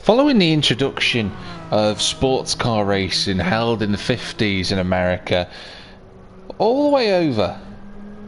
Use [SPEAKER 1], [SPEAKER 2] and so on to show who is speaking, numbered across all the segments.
[SPEAKER 1] Following the introduction of sports car racing held in the 50s in America, all the way over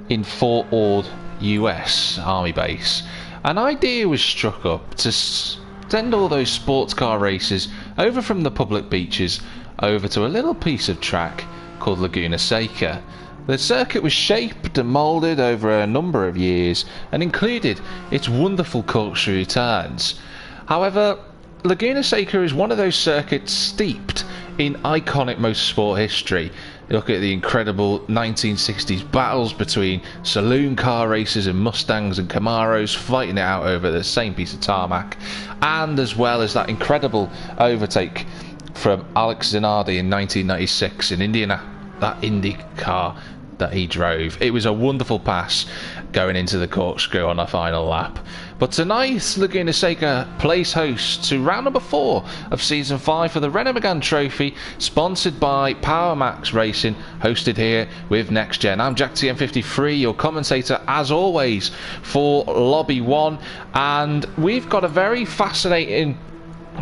[SPEAKER 1] in Fort Ord, US Army base, an idea was struck up to send all those sports car races over from the public beaches over to a little piece of track called Laguna Seca. The circuit was shaped and moulded over a number of years and included its wonderful corkscrew turns. However, Laguna Seca is one of those circuits steeped in iconic motorsport history. You look at the incredible 1960s battles between saloon car racers and Mustangs and Camaros fighting it out over the same piece of tarmac, and as well as that incredible overtake from Alex Zanardi in 1996 in Indiana, that Indy car that he drove. It was a wonderful pass going into the corkscrew on a final lap. But tonight, Laguna Seca plays host to round number 4 of Season 5 for the Mégane Trophy, sponsored by Power Max Racing, hosted here with NXTGEN. I'm Jack TM53, your commentator as always for Lobby 1, and we've got a very fascinating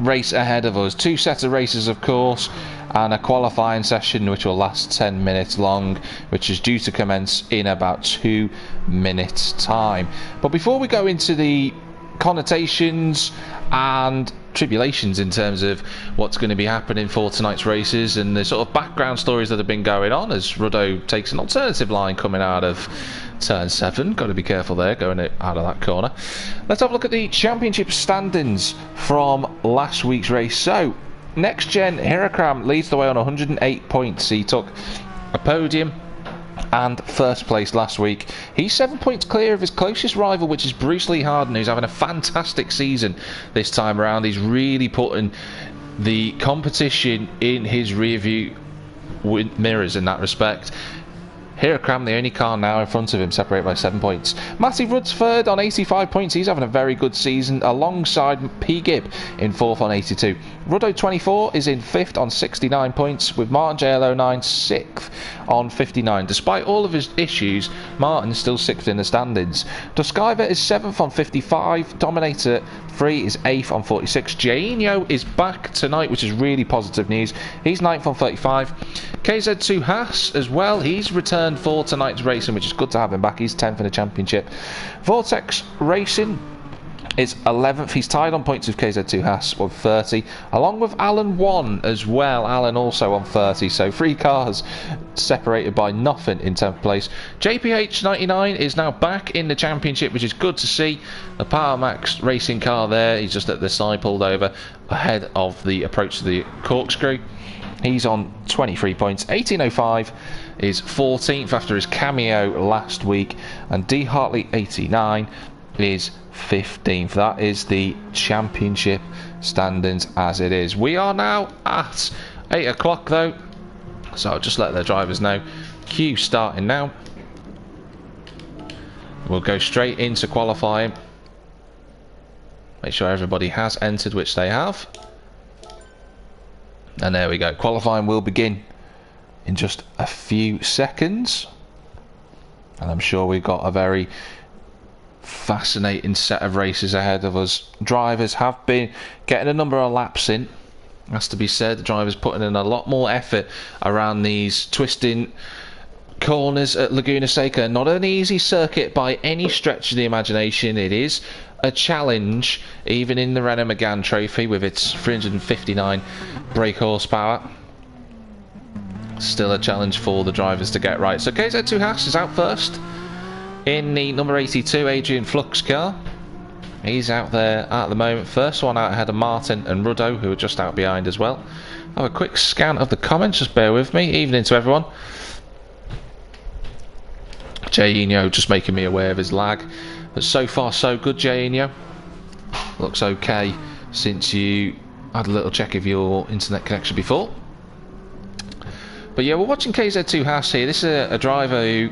[SPEAKER 1] race ahead of us. 2 sets of races, of course, and a qualifying session which will last 10 minutes long, which is due to commence in about 2 minutes time. But before we go into the connotations and tribulations in terms of what's going to be happening for tonight's races and the sort of background stories that have been going on as Ruddo takes an alternative line coming out of turn 7, got to be careful there going out of that corner, let's have a look at the championship standings from last week's race. So NXTGEN Hirakram leads the way on 108 points. He took a podium and first place last week. He's 7 points clear of his closest rival, which is Bruce Lee Harden, who's having a fantastic season this time around. He's really putting the competition in his rearview mirrors in that respect. Hirakram, the only car now in front of him, separated by 7 points. Matty Rudd's third on 85 points. He's having a very good season, alongside P. Gibb in 4th on 82. Ruddo 24 is in 5th on 69 points, with Martin JL09 6th on 59. Despite all of his issues, Martin's still 6th in the standings. Duskiver is 7th on 55. Dominator 3 is 8th on 46. Jainho is back tonight, which is really positive news. He's 9th on 35. KZ2 Haas as well. He's returned for tonight's racing, which is good to have him back. He's 10th in the championship. Vortex Racing is 11th. He's tied on points with KZ2 Haas on 30, along with Alan 1 as well. Alan also on 30, so 3 cars separated by nothing in 10th place. JPH 99 is now back in the championship, which is good to see. The Power Max Racing car there, he's just at the side, pulled over ahead of the approach to the corkscrew. He's on 23 points. 1805 is 14th after his cameo last week, and D Hartley 89 is 15th. That is the championship standings as it is. We are now at 8 o'clock though, so I'll just let the drivers know. Queue starting now. We'll go straight into qualifying. Make sure everybody has entered, which they have. And there we go. Qualifying will begin in just a few seconds. And I'm sure we've got a very fascinating set of races ahead of us. Drivers have been getting a number of laps in. Has to be said, the drivers putting in a lot more effort around these twisting corners at Laguna Seca. Not an easy circuit by any stretch of the imagination. It is a challenge, even in the Mégane Trophy with its 359 brake horsepower. Still a challenge for the drivers to get right. So KZ2 Haas is out first in the number 82 Adrian Flux car. He's out there at the moment. First one out ahead of Martin and Ruddo, who are just out behind as well. Have a quick scan of the comments, just bear with me. Evening to everyone. Jainho just making me aware of his lag. But so far so good, Jainho. Looks okay since you had a little check of your internet connection before. But yeah, we're watching KZ2 Haas here. This is a driver who,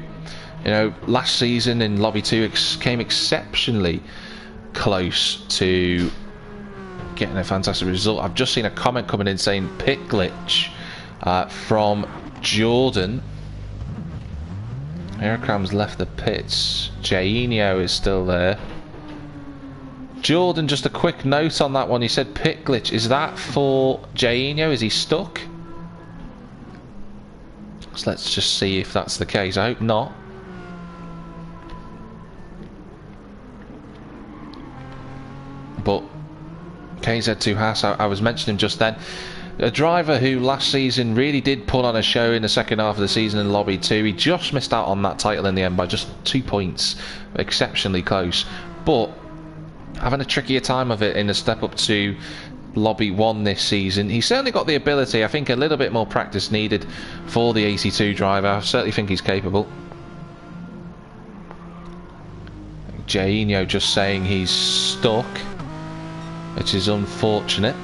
[SPEAKER 1] you know, last season in Lobby 2 came exceptionally close to getting a fantastic result. I've just seen a comment coming in saying pit glitch from Jordan. Hirakram's left the pits. Jainho is still there. Jordan, just a quick note on that one. He said pit glitch. Is that for Jainho? Is he stuck? So let's just see if that's the case. I hope not. But KZ2 Haas, I was mentioning just then, a driver who last season really did put on a show in the second half of the season in Lobby 2. He just missed out on that title in the end by just 2 points. Exceptionally close. But having a trickier time of it in the step up to Lobby 1 this season. He's certainly got the ability. I think a little bit more practice needed for the AC2 driver. I certainly think he's capable. Jainho just saying he's stuck, which is unfortunate.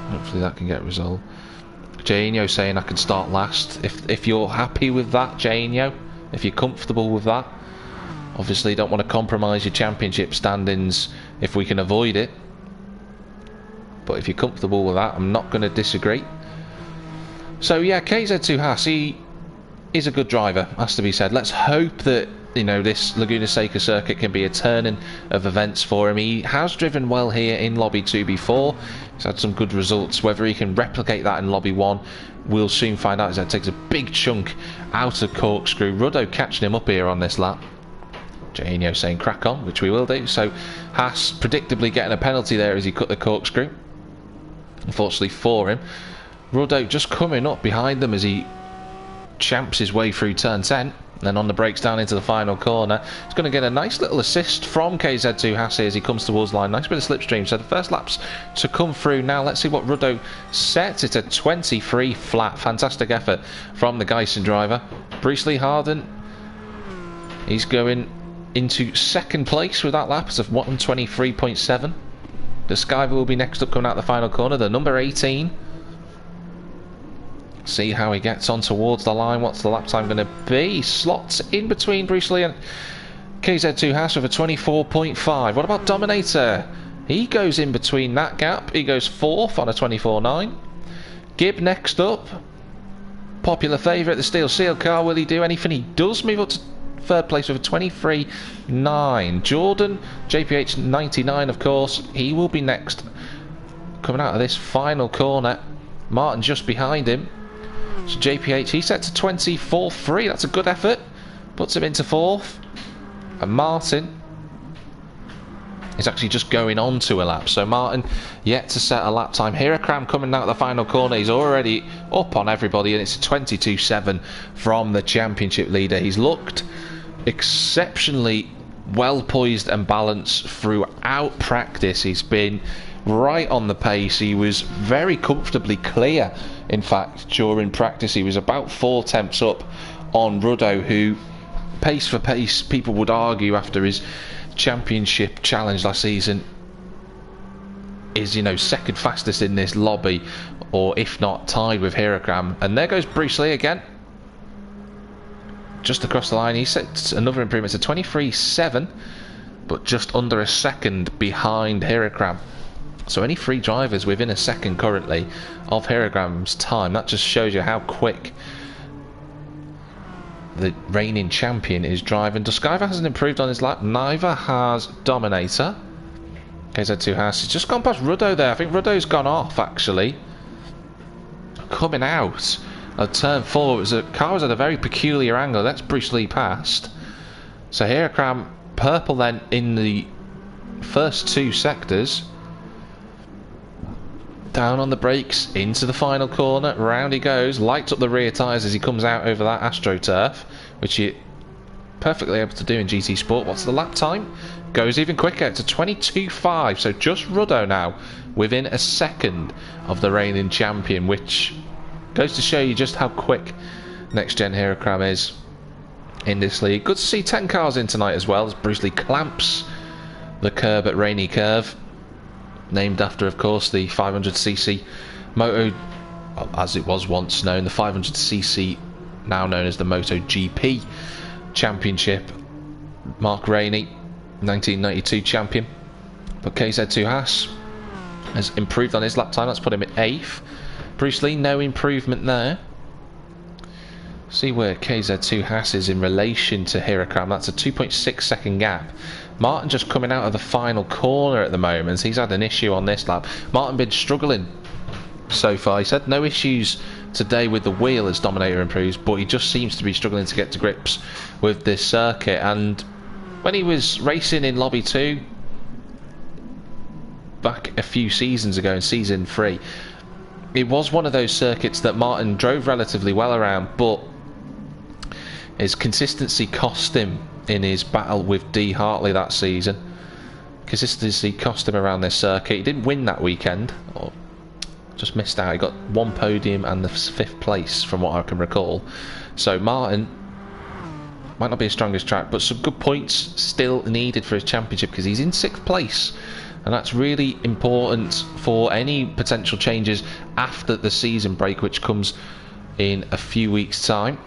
[SPEAKER 1] Hopefully that can get resolved. Jainho saying I can start last. If you're happy with that, Jainho, if you're comfortable with that. Obviously don't want to compromise your championship standings if we can avoid it. But if you're comfortable with that, I'm not going to disagree. So yeah, KZ2 Haas, he is a good driver, has to be said. Let's hope that, you know, this Laguna Seca circuit can be a turning of events for him. He has driven well here in Lobby 2 before. He's had some good results. Whether he can replicate that in Lobby 1, we'll soon find out, as that takes a big chunk out of corkscrew. Ruddo catching him up here on this lap. Jainho saying crack on, which we will do. So Haas predictably getting a penalty there as he cut the corkscrew. Unfortunately for him. Ruddo just coming up behind them as he champs his way through turn 10. Then on the brakes down into the final corner. He's going to get a nice little assist from KZ2 Haas as he comes towards the line. Nice bit of slipstream. So the first laps to come through now. Let's see what Ruddo sets. It's a 23 flat. Fantastic effort from the Guyson driver. Priestley Harden, he's going into second place with that lap. It's a 123.7. The Skyver will be next up coming out the final corner. The number 18. See how he gets on towards the line. What's the lap time going to be? Slots in between Priestley and KZ2 Haas with a 24.5. What about Dominator? He goes in between that gap. He goes fourth on a 24.9. Gibb next up. Popular favourite, the Steel Seal car. Will he do anything? He does move up to third place with a 23.9. Jordan, JPH 99, of course. He will be next coming out of this final corner. Martin just behind him. So JPH, he set to 24.3. That's a good effort. Puts him into fourth. And Martin is actually just going on to a lap. So Martin yet to set a lap time. Hirakram coming out of the final corner. He's already up on everybody, and it's a 22.7 from the championship leader. He's looked exceptionally well poised and balanced throughout practice. He's been right on the pace. He was very comfortably clear, in fact, during practice. He was about 4 tenths up on Ruddo, who pace for pace, people would argue after his championship challenge last season, is, you know, second fastest in this lobby, or if not tied with Hirakram. And there goes Priestley again, just across the line. He sets another improvement to 23.7, but just under a second behind Hirakram. So only 3 drivers within a second currently of Hiragram's time. That just shows you how quick the reigning champion is driving. Duskaiva hasn't improved on his lap. Neither has Dominator. KZ2 Haas has just gone past Ruddo there. I think Ruddo's gone off, actually. Coming out of turn 4. The car was at a very peculiar angle. That's Priestley past. So Hirakram purple then in the first 2 sectors. Down on the brakes, into the final corner, round he goes, lights up the rear tyres as he comes out over that AstroTurf, which you're perfectly able to do in GT Sport. What's the lap time? Goes even quicker, it's a 22.5, so just Ruddo now, within a second of the reigning champion, which goes to show you just how quick Next Gen Hirakram is in this league. Good to see 10 cars in tonight as well, as Bruce Lee clamps the curb at Rainy Curve. Named after, of course, the 500cc Moto, as it was once known, the 500cc, now known as the MotoGP Championship. Mark Rainey, 1992 champion. But KZ2 Haas has improved on his lap time. Let's put him at 8th. Bruce Lee, no improvement there. See where KZ2 Haas is in relation to Hirakam. That's a 2.6 second gap. Martin just coming out of the final corner at the moment. He's had an issue on this lap. Martin been struggling so far. He's had no issues today with the wheel as Dominator improves, but he just seems to be struggling to get to grips with this circuit. And when he was racing in Lobby 2 back a few seasons ago in Season 3, it was one of those circuits that Martin drove relatively well around, but his consistency cost him in his battle with D. Hartley that season. Consistency cost him around this circuit. He didn't win that weekend, or just missed out. He got one podium and the 5th place from what I can recall. So Martin might not be his strongest track, but some good points still needed for his championship, because he's in 6th place, and that's really important for any potential changes after the season break, which comes in a few weeks' time.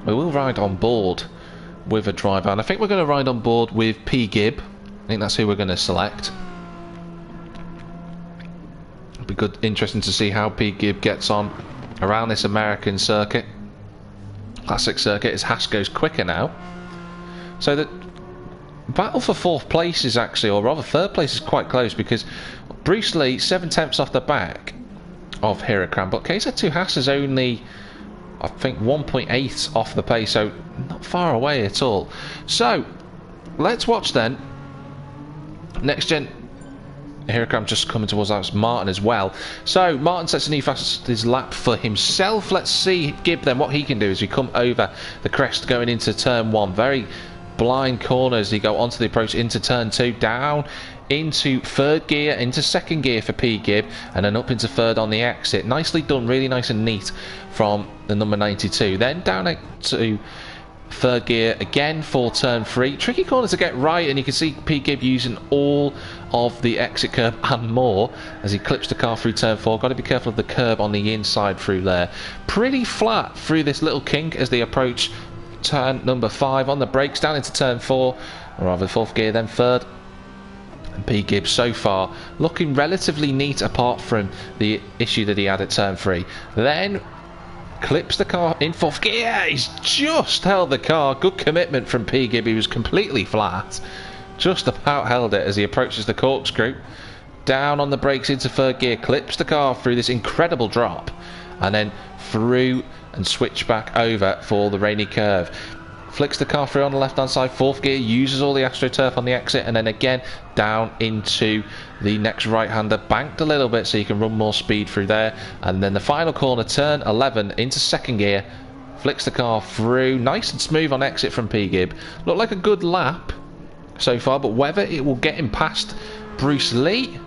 [SPEAKER 1] We will ride on board with a driver, and I think we're going to ride on board with P. Gibb. I think that's who we're going to select. It'll be good, interesting to see how P. Gibb gets on around this American circuit, classic circuit, as Haas goes quicker now. So the battle for 4th place is actually, or rather 3rd place, is quite close, because Bruce Lee 7/10 off the back of Hirakam, but KZ2 Haas is only, I think, 1.8 off the pace, so not far away at all. So let's watch then. Next gen Hirakam just coming towards us, Martin as well. So Martin sets a new fastest lap for himself. Let's see Gibb then what he can do as we come over the crest going into turn 1. Very blind corners. He go onto the approach into turn 2, down into 3rd gear, into 2nd gear for P. Gibb, and then up into 3rd on the exit. Nicely done, really nice and neat from the number 92. Then down to 3rd gear again for turn 3. Tricky corner to get right, and you can see P. Gibb using all of the exit curb and more as he clips the car through turn 4. Got to be careful of the curb on the inside through there. Pretty flat through this little kink as they approach turn number 5 on the brakes, down into turn 4, or rather 4th gear, then 3rd. And P. Gibb so far looking relatively neat, apart from the issue that he had at turn 3. Then clips the car in 4th gear. He's just held the car. Good commitment from P. Gibb. He was completely flat, just about held it as he approaches the corkscrew. Down on the brakes into 3rd gear, clips the car through this incredible drop, and then through and switch back over for the rainy curve. Flicks the car through on the left hand side, 4th gear, uses all the AstroTurf on the exit, and then again down into the next right hander, banked a little bit so you can run more speed through there. And then the final corner, turn 11, into 2nd gear, flicks the car through, nice and smooth on exit from P. Gibb. Looked like a good lap so far, but whether it will get him past Bruce Lee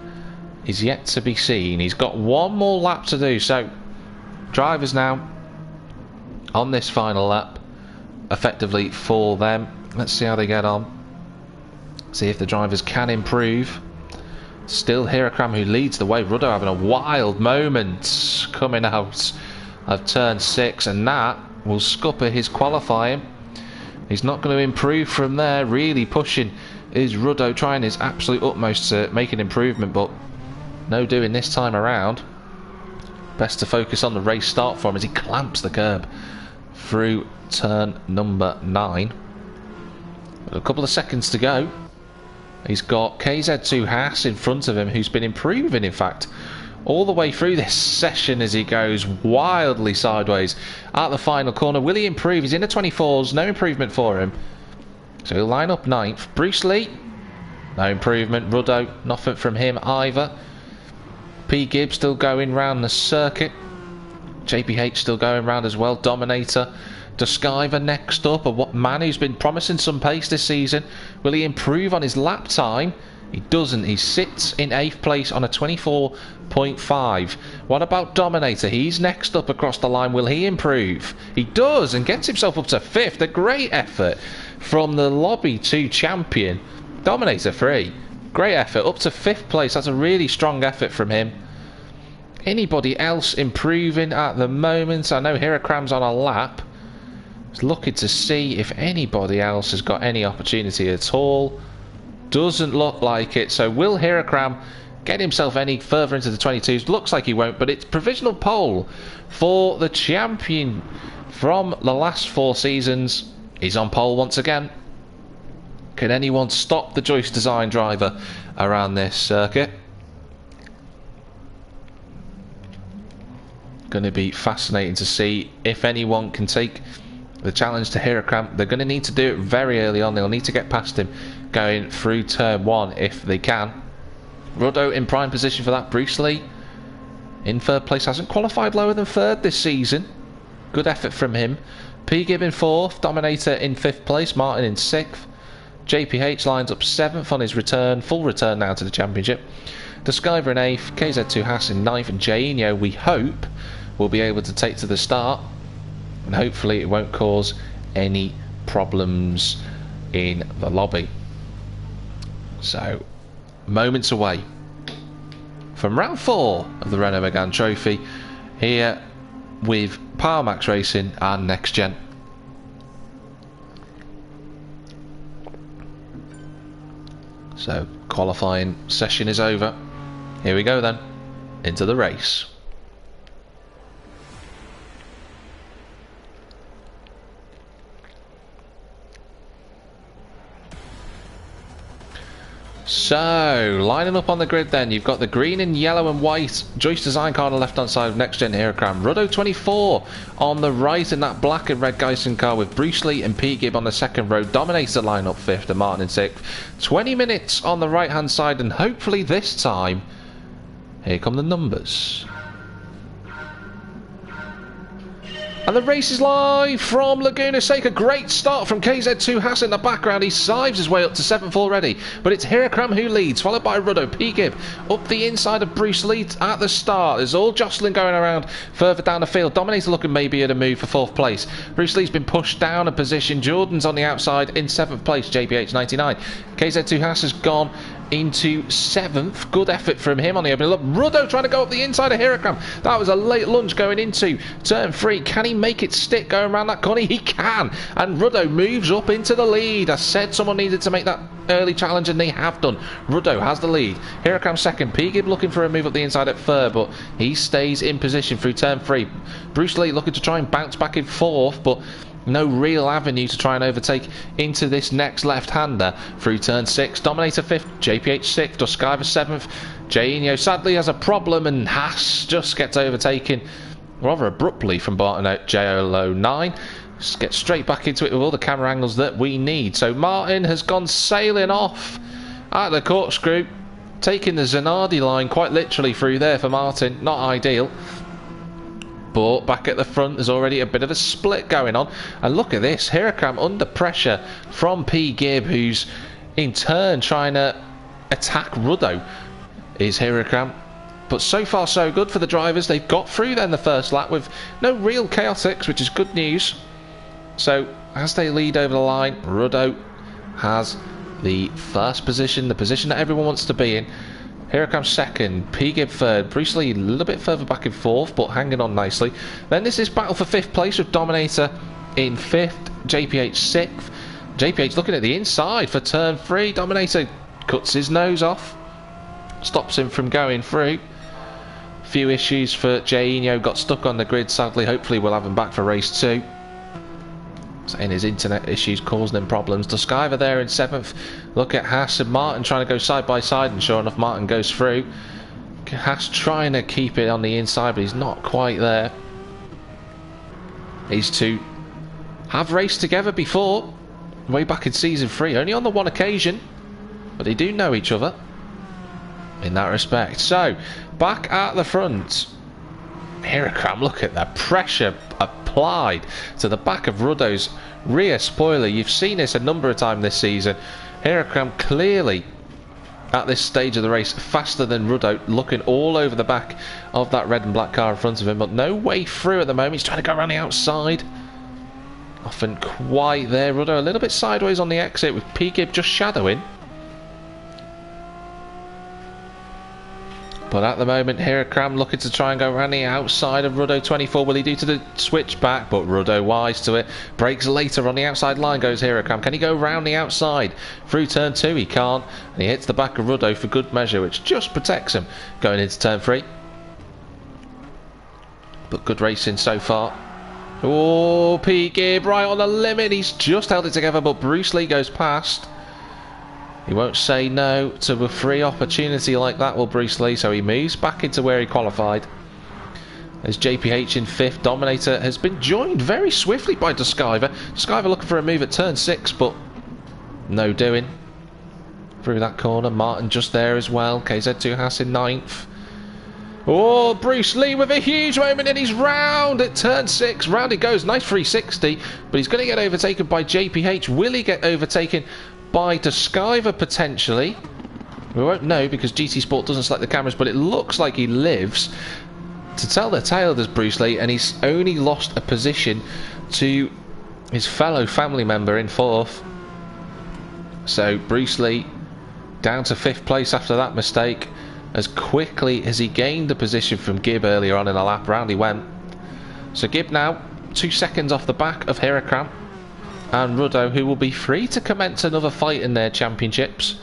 [SPEAKER 1] is yet to be seen. He's got one more lap to do, so drivers now on this final lap effectively for them. Let's see how they get on, see if the drivers can improve. Still Hirakam who leads the way. Ruddo having a wild moment coming out of turn 6, and that will scupper his qualifying. He's not going to improve from there. Really pushing is Ruddo, trying his absolute utmost to make an improvement, but no doing this time around. Best to focus on the race start for him as he clamps the curb through turn number 9. A couple of seconds to go. He's got KZ2 Haas in front of him, who's been improving, in fact, all the way through this session as he goes wildly sideways at the final corner. Will he improve? He's in the 24s, no improvement for him, so he'll line up 9th. Bruce Lee, no improvement. Ruddo, nothing from him either. P. Gibb still going round the circuit. JPH still going round as well. Dominator. Duskiver next up, a man who's been promising some pace this season. Will he improve on his lap time? He doesn't. He sits in 8th place on a 24.5. What about Dominator? He's next up across the line. Will he improve? He does, and gets himself up to 5th. A great effort from the Lobby 2 champion. Dominator 3. Great effort. Up to 5th place. That's a really strong effort from him. Anybody else improving at the moment? I know Hirakram's on a lap. Just looking to see if anybody else has got any opportunity at all. Doesn't look like it. So will Hirakram get himself any further into the 22s. Looks like he won't, but it's provisional pole for the champion from the last 4 seasons. He's on pole once again. Can anyone stop the Joyce Design driver around this circuit? Going to be fascinating to see if anyone can take the challenge to Hirakam. They're going to need to do it very early on. They'll need to get past him going through turn 1 if they can. Ruddo in prime position for that. Bruce Lee in 3rd place, hasn't qualified lower than 3rd this season. Good effort from him. P. Gibb in 4th, Dominator in 5th place, Martin in 6th. JPH lines up 7th on his return, full return now to the championship. Deskyver in 8th, KZ2 Haas in 9th, and Jainho, we hope, will be able to take to the start, and hopefully it won't cause any problems in the lobby. So, moments away from round 4 of the Renault Mégane Trophy here with Power Max Racing and Next Gen. So, qualifying session is over. Here we go then, into the race. So, lining up on the grid then, you've got the green and yellow and white Joyce Design car on the left hand side of Next Gen Hirakam. Ruddo 24 on the right in that black and red Geisen car with Bruce Lee and P. Gibb on the second row. Dominator line up 5th and Martin in 6th. 20 minutes on the right hand side, and hopefully this time, here come the numbers. And the race is live from Laguna Seca. Great start from KZ2 Haas in the background. He sives his way up to 7th already. But it's Hirakam who leads, followed by Ruddo. P. Gibb up the inside of Bruce Lee at the start. There's all jostling going around further down the field. Dominator looking maybe at a move for 4th place. Bruce Lee's been pushed down a position. Jordan's on the outside in 7th place. JPH 99. KZ2 Haas has gone into 7th. Good effort from him on the opening. Look, Ruddo trying to go up the inside of Hirakam. That was a late lunge going into turn 3. Can he make it stick going around that corner? He can. And Ruddo moves up into the lead. I said someone needed to make that early challenge, and they have done. Ruddo has the lead. Hirakam second. P. Gibb looking for a move up the inside at 3rd, but he stays in position through turn 3. Bruce Lee looking to try and bounce back in 4th, but no real avenue to try and overtake into this next left-hander through turn 6. Dominator 5th, JPH 6th, Duskiver 7th. Jainho sadly has a problem, and Haas just gets overtaken rather abruptly from Barton at JLO 9. Just get straight back into it with all the camera angles that we need. So Martin has gone sailing off at the corkscrew, taking the Zanardi line quite literally through there for Martin. Not ideal. But back at the front, there's already a bit of a split going on. And look at this, Hirakam under pressure from P. Gibb, who's in turn trying to attack Ruddo, is Hirakam. But so far so good for the drivers. They've got through then the first lap with no real chaotics, which is good news. So as they lead over the line, Ruddo has the first position, the position that everyone wants to be in. Hirakam second, P. Gibb 3rd, Bruce Lee a little bit further back in 4th, but hanging on nicely. Then this is battle for 5th place with Dominator in 5th, JPH 6th. JPH looking at the inside for turn 3. Dominator cuts his nose off, stops him from going through. Few issues for Jainho, got stuck on the grid sadly. Hopefully we'll have him back for race 2. And his internet issues causing him problems. Duskiver there in 7th. Look at Haas and Martin trying to go side by side, and sure enough Martin goes through. Haas trying to keep it on the inside, but he's not quite there. These two have raced together before, way back in season 3, only on the one occasion, but they do know each other in that respect. So back at the front, Hirakam, look at that pressure applied to the back of Ruddo's rear spoiler. You've seen this a number of times this season. Hirakam clearly at this stage of the race faster than Ruddo, looking all over the back of that red and black car in front of him, but no way through at the moment. He's trying to go around the outside. Often quite there. Ruddo a little bit sideways on the exit with P. Gibb just shadowing. But at the moment, Hirakram looking to try and go around the outside of Ruddo 24. Will he do to the switch back? But Ruddo wise to it. Brakes later on the outside line goes Hirakram. Can he go round the outside? Through turn 2 he can't. And he hits the back of Ruddo for good measure, which just protects him going into turn 3. But good racing so far. Oh, Pete Gibb right on the limit. He's just held it together, but Bruce Lee goes past. He won't say no to a free opportunity like that, will Bruce Lee, so he moves back into where he qualified. As JPH in 5th, Dominator has been joined very swiftly by Duskiver. Duskiver looking for a move at turn 6, but no doing. Through that corner, Martin just there as well. KZ2 Haas in 9th. Oh, Bruce Lee with a huge moment, and he's round at turn 6. Round it goes, nice 360, but he's going to get overtaken by JPH. Will he get overtaken by Duskiver potentially? We won't know because GT Sport doesn't select the cameras, but it looks like he lives to tell the tale, does Bruce Lee, and he's only lost a position to his fellow family member in 4th. So Bruce Lee down to 5th place after that mistake. As quickly as he gained the position from Gibb earlier on in the lap, round he went. So Gibb now 2 seconds off the back of Hirakram and Ruddo, who will be free to commence another fight in their championships.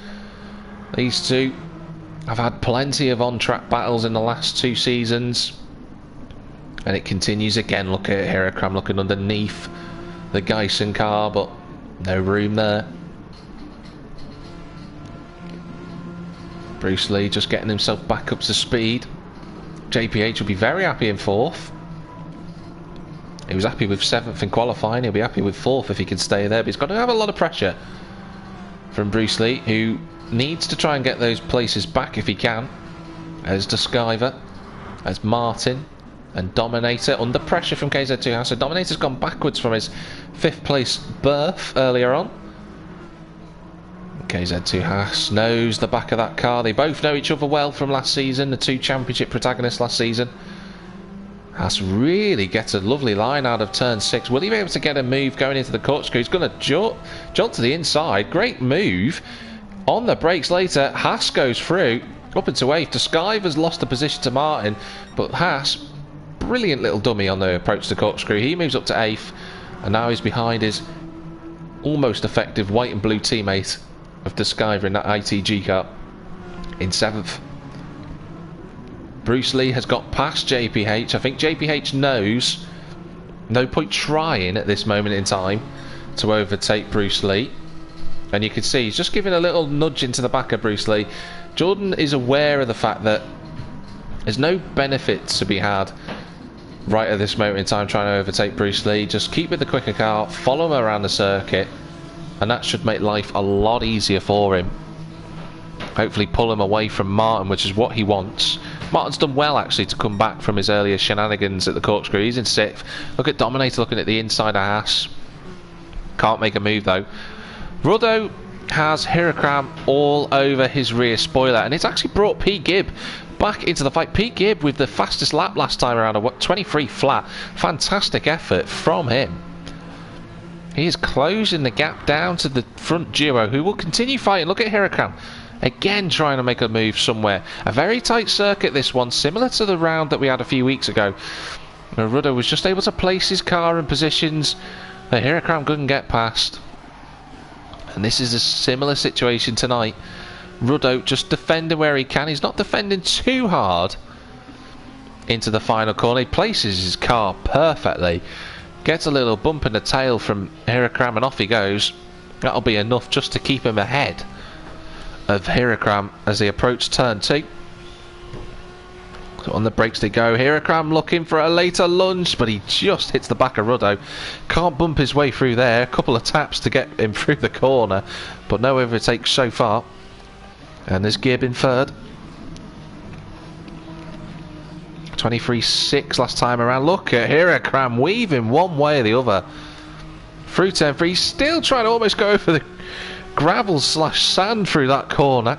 [SPEAKER 1] These two have had plenty of on-track battles in the last 2 seasons, and it continues again. Look at Hirakram looking underneath the Geisen car, but no room there. Bruce Lee just getting himself back up to speed. JPH will be very happy in 4th. He was happy with 7th in qualifying. He'll be happy with 4th if he can stay there. But he's got to have a lot of pressure from Bruce Lee, who needs to try and get those places back if he can. As Duskiver, as Martin and Dominator under pressure from KZ2 House. So Dominator's gone backwards from his 5th place berth earlier on. KZ2 Haas knows the back of that car. They both know each other well from last season, the 2 championship protagonists last season. Haas really gets a lovely line out of turn 6. Will he be able to get a move going into the corkscrew? He's going to jolt to the inside. Great move. On the brakes later, Haas goes through up into 8th. Duskiver's lost the position to Martin, but Haas, brilliant little dummy on the approach to corkscrew. He moves up to 8th, and now he's behind his almost effective white and blue teammate of Duskiver in that ITG car in 7th. Bruce Lee has got past JPH. I think JPH knows no point trying at this moment in time to overtake Bruce Lee, and you can see he's just giving a little nudge into the back of Bruce Lee. Jordan is aware of the fact that there's no benefits to be had right at this moment in time trying to overtake Bruce Lee. Just keep with the quicker car, follow him around the circuit, and that should make life a lot easier for him. Hopefully pull him away from Martin, which is what he wants. Martin's done well actually to come back from his earlier shenanigans at the corkscrew. He's in 6th. Look at Dominator looking at the inside of Haas. Can't make a move though. Ruddo has Hirakram all over his rear spoiler, and it's actually brought Pete Gibb back into the fight. Pete Gibb with the fastest lap last time around, a 23 flat. Fantastic effort from him. He is closing the gap down to the front duo, who will continue fighting. Look at Hirakram again trying to make a move somewhere. A very tight circuit this one, similar to the round that we had a few weeks ago. Ruddo was just able to place his car in positions that Hirakram couldn't get past. And this is a similar situation tonight. Ruddo just defending where he can. He's not defending too hard into the final corner. He places his car perfectly. Gets a little bump in the tail from Hirakram and off he goes. That'll be enough just to keep him ahead of Hirakram as they approach turn 2. So on the brakes they go. Hirakram looking for a later lunge, but he just hits the back of Ruddo. Can't bump his way through there. A couple of taps to get him through the corner, but no overtakes so far. And there's Gibb in 3rd. 23.6 last time around. Look at Hirakram weaving one way or the other through turn 3. He's still trying to almost go over the gravel / sand through that corner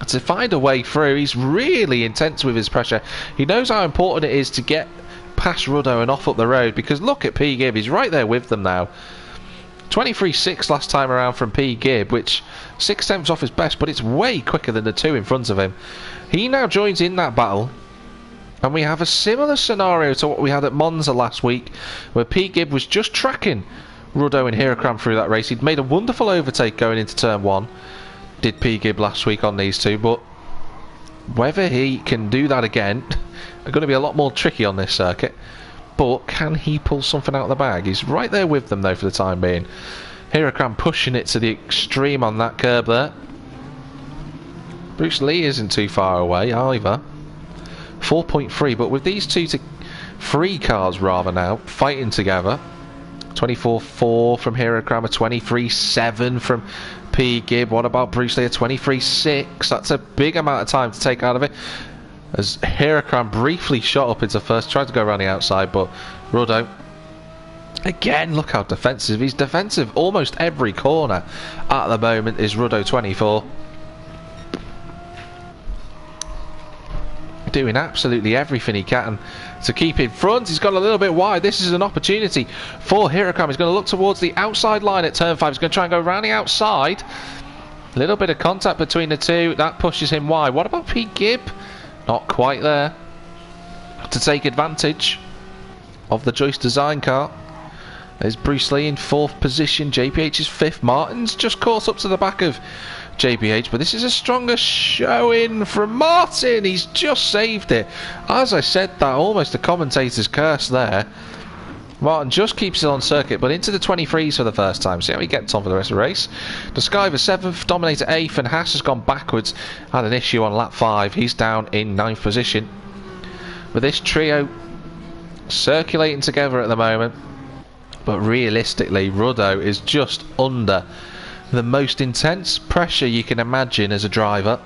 [SPEAKER 1] to find a way through. He's really intense with his pressure. He knows how important it is to get past Ruddo and off up the road, because look at P. Gibb, he's right there with them now. 23.6 last time around from P. Gibb, which 6/10 off his best, but it's way quicker than the two in front of him. He now joins in that battle, and we have a similar scenario to what we had at Monza last week, where P. Gibb was just tracking Ruddo and Hirakram through that race. He'd made a wonderful overtake going into turn 1, did P. Gibb last week on these two, but whether he can do that again are going to be a lot more tricky on this circuit. But can he pull something out of the bag? He's right there with them though for the time being. Hirakram pushing it to the extreme on that curb there. Bruce Lee isn't too far away either. 4.3, but with these three cars rather now fighting together. 24.4 from Hirakram, a 23.7 from P. Gibb. What about Bruce Lee? A 23.6. That's a big amount of time to take out of it. As Hirakram briefly shot up into first, tried to go around the outside, but Ruddo, again, look how defensive. He's defensive almost every corner at the moment, is Ruddo 24. Doing absolutely everything he can to keep in front. He's got a little bit wide. This is an opportunity for Hirakram. He's going to look towards the outside line at turn 5. He's going to try and go around the outside. A little bit of contact between the two. That pushes him wide. What about Pete Gibb? Not quite there to take advantage of the Joyce design car. There's Bruce Lee in 4th position. JPH is 5th. Martin's just caught up to the back of JPH, but this is a stronger showing from Martin. He's just saved it. As I said, that almost a commentator's curse there. Martin just keeps it on circuit, but into the 23s for the first time. See how he gets on for the rest of the race. Deskyver 7th, Dominator 8th, and Haas has gone backwards. Had an issue on lap 5. He's down in 9th position. With this trio circulating together at the moment, but realistically, Ruddo is just under the most intense pressure you can imagine as a driver.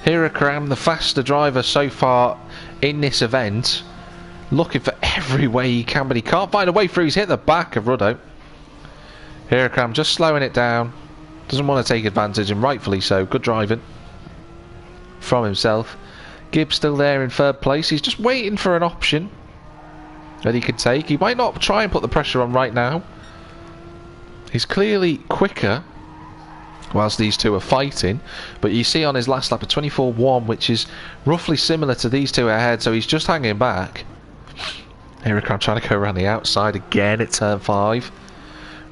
[SPEAKER 1] Hirakram, the faster driver so far in this event, looking for every way he can, but he can't find a way through. He's hit the back of Ruddo. Hirakram just slowing it down. Doesn't want to take advantage, and rightfully so. Good driving from himself. Gibb still there in 3rd place. He's just waiting for an option that he could take. He might not try and put the pressure on right now. He's clearly quicker whilst these two are fighting, but you see on his last lap a 24.1, which is roughly similar to these two ahead, so he's just hanging back. Hirakram trying to go around the outside again at turn 5.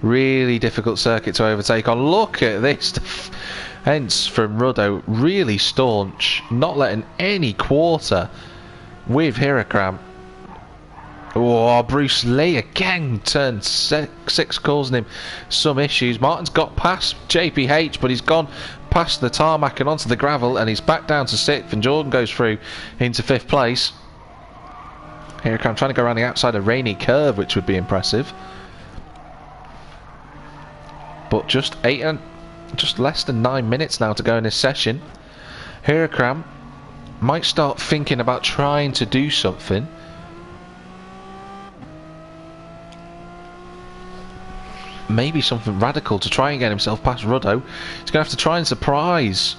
[SPEAKER 1] Really difficult circuit to overtake on. Look at this defense from Ruddo, really staunch, not letting any quarter with Hirakram. Oh, Bruce Lee again, turn 6 causing him some issues. Martin's got past JPH, but he's gone past the tarmac and onto the gravel, and he's back down to 6th, and Jordan goes through into 5th place. Hirakram trying to go around the outside of Rainy Curve, which would be impressive. But just less than 9 minutes now to go in this session. Hirakram might start thinking about trying to do something. Maybe something radical to try and get himself past Ruddo. He's going to have to try and surprise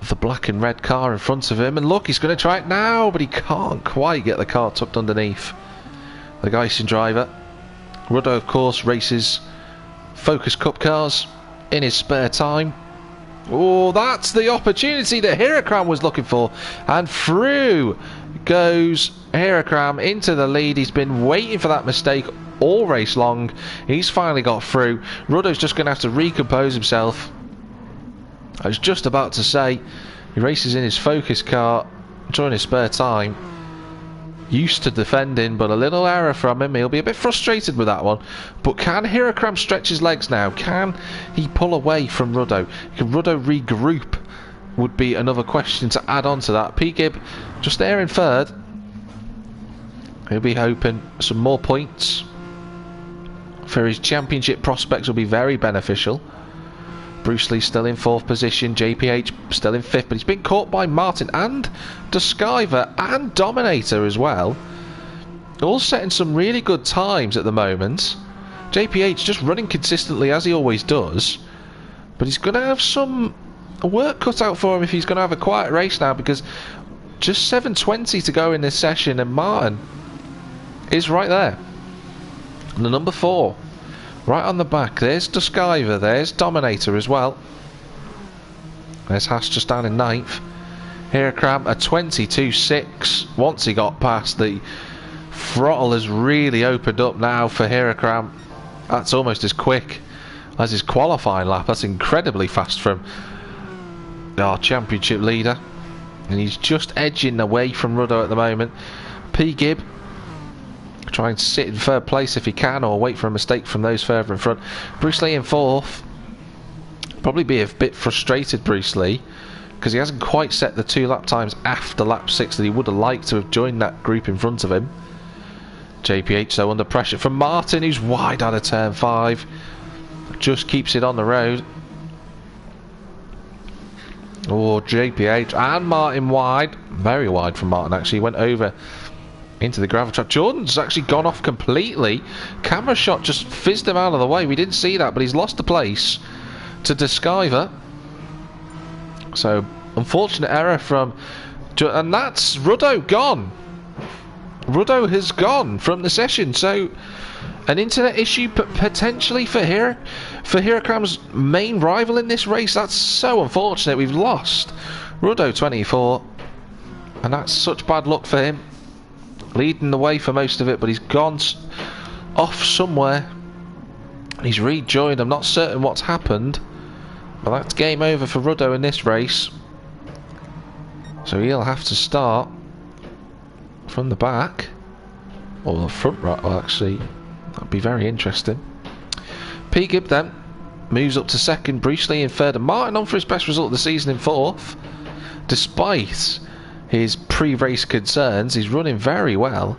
[SPEAKER 1] the black and red car in front of him. And look, he's going to try it now, but he can't quite get the car tucked underneath the Geissen driver. Ruddo, of course, races Focus Cup cars in his spare time. Oh, that's the opportunity that Hirakram was looking for. And through goes Hirakram into the lead. He's been waiting for that mistake all race long. He's finally got through. Ruddo's just going to have to recompose himself. I was just about to say, he races in his Focus car during his spare time. Used to defending, but a little error from him. He'll be a bit frustrated with that one. But can Hirakram stretch his legs now? Can he pull away from Ruddo? Can Ruddo regroup? Would be another question to add on to that. P. Gibb just there in 3rd. He'll be hoping some more points for his championship prospects will be very beneficial. Bruce Lee still in 4th position. JPH still in 5th, but he's been caught by Martin and Deskyver and Dominator as well. All setting some really good times at the moment. JPH just running consistently as he always does, but he's going to have some work cut out for him if he's going to have a quiet race now, because just 7:20 to go in this session and Martin is right there The number 4. Right on the back. There's Duskiver. There's Dominator as well. There's Haas just down in 9th. Hirakram a 22.6. Once he got past, the throttle has really opened up now for Hirakram. That's almost as quick as his qualifying lap. That's incredibly fast from our championship leader. And he's just edging away from Ruddo at the moment. P. Gibb trying to sit in third place if he can, or wait for a mistake from those further in front. Bruce Lee in 4th. Probably be a bit frustrated, Bruce Lee, because he hasn't quite set the 2 lap times after lap 6 that he would have liked to have joined that group in front of him. JPH though under pressure from Martin, who's wide out of turn 5. Just keeps it on the road. Oh, JPH and Martin wide. Very wide from Martin, actually. Went over into the gravel trap. Jordan's actually gone off completely. Camera shot just fizzed him out of the way. We didn't see that, but he's lost the place to Duskiver. So, unfortunate error from... And that's Ruddo gone. Ruddo has gone from the session. So, an internet issue potentially for Hirakram's main rival in this race. That's so unfortunate. We've lost Ruddo 24. And that's such bad luck for him. Leading the way for most of it, but he's gone off somewhere. He's rejoined. I'm not certain what's happened, but that's game over for Ruddo in this race. So he'll have to start from the back, or the front right. Well, actually, that'd be very interesting. P. Gibb then moves up to 2nd. Bruce Lee in 3rd, and Martin on for his best result of the season in 4th. Despite his pre-race concerns, he's running very well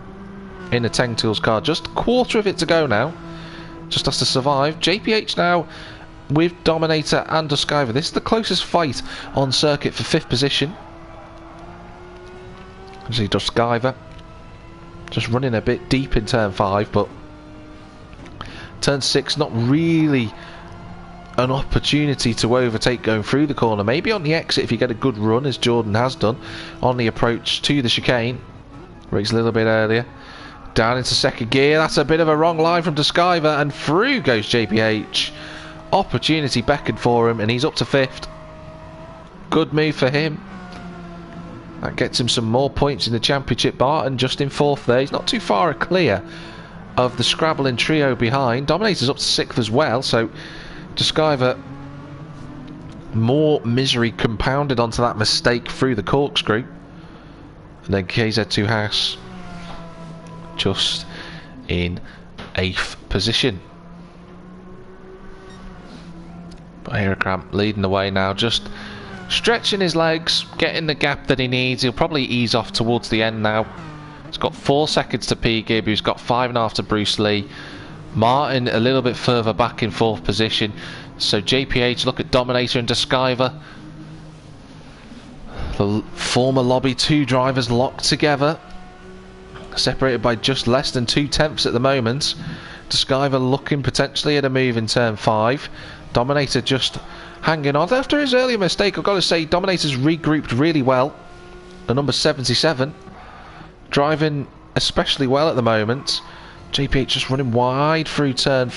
[SPEAKER 1] in the Teng Tools car. Just a quarter of it to go now. Just has to survive. JPH now with Dominator and Duskiver. This is the closest fight on circuit for 5th position. You see Duskiver just running a bit deep in turn 5, but turn 6 not really an opportunity to overtake going through the corner. Maybe on the exit if you get a good run, as Jordan has done on the approach to the chicane. Brakes a little bit earlier. Down into 2nd gear. That's a bit of a wrong line from Duskiver, and through goes JPH. Opportunity beckoned for him, and he's up to 5th. Good move for him. That gets him some more points in the championship. Barton just in 4th there. He's not too far clear of the scrabbling trio behind. Dominator's up to 6th as well, so Duskiver, more misery compounded onto that mistake through the corkscrew. And then KZ2 Haas just in 8th position. But Hirakram leading the way now, just stretching his legs, getting the gap that he needs. He'll probably ease off towards the end now. He's got 4 seconds to P. Gibb, who's got 5.5 to Bruce Lee. Martin a little bit further back in 4th position. So JPH look at Dominator and Duskiver. The former Lobby 2 drivers locked together, separated by just less than 2/10 at the moment. Duskiver looking potentially at a move in turn 5. Dominator just hanging on. After his earlier mistake, I've got to say, Dominator's regrouped really well. The number 77. Driving especially well at the moment. JPH just running wide through turn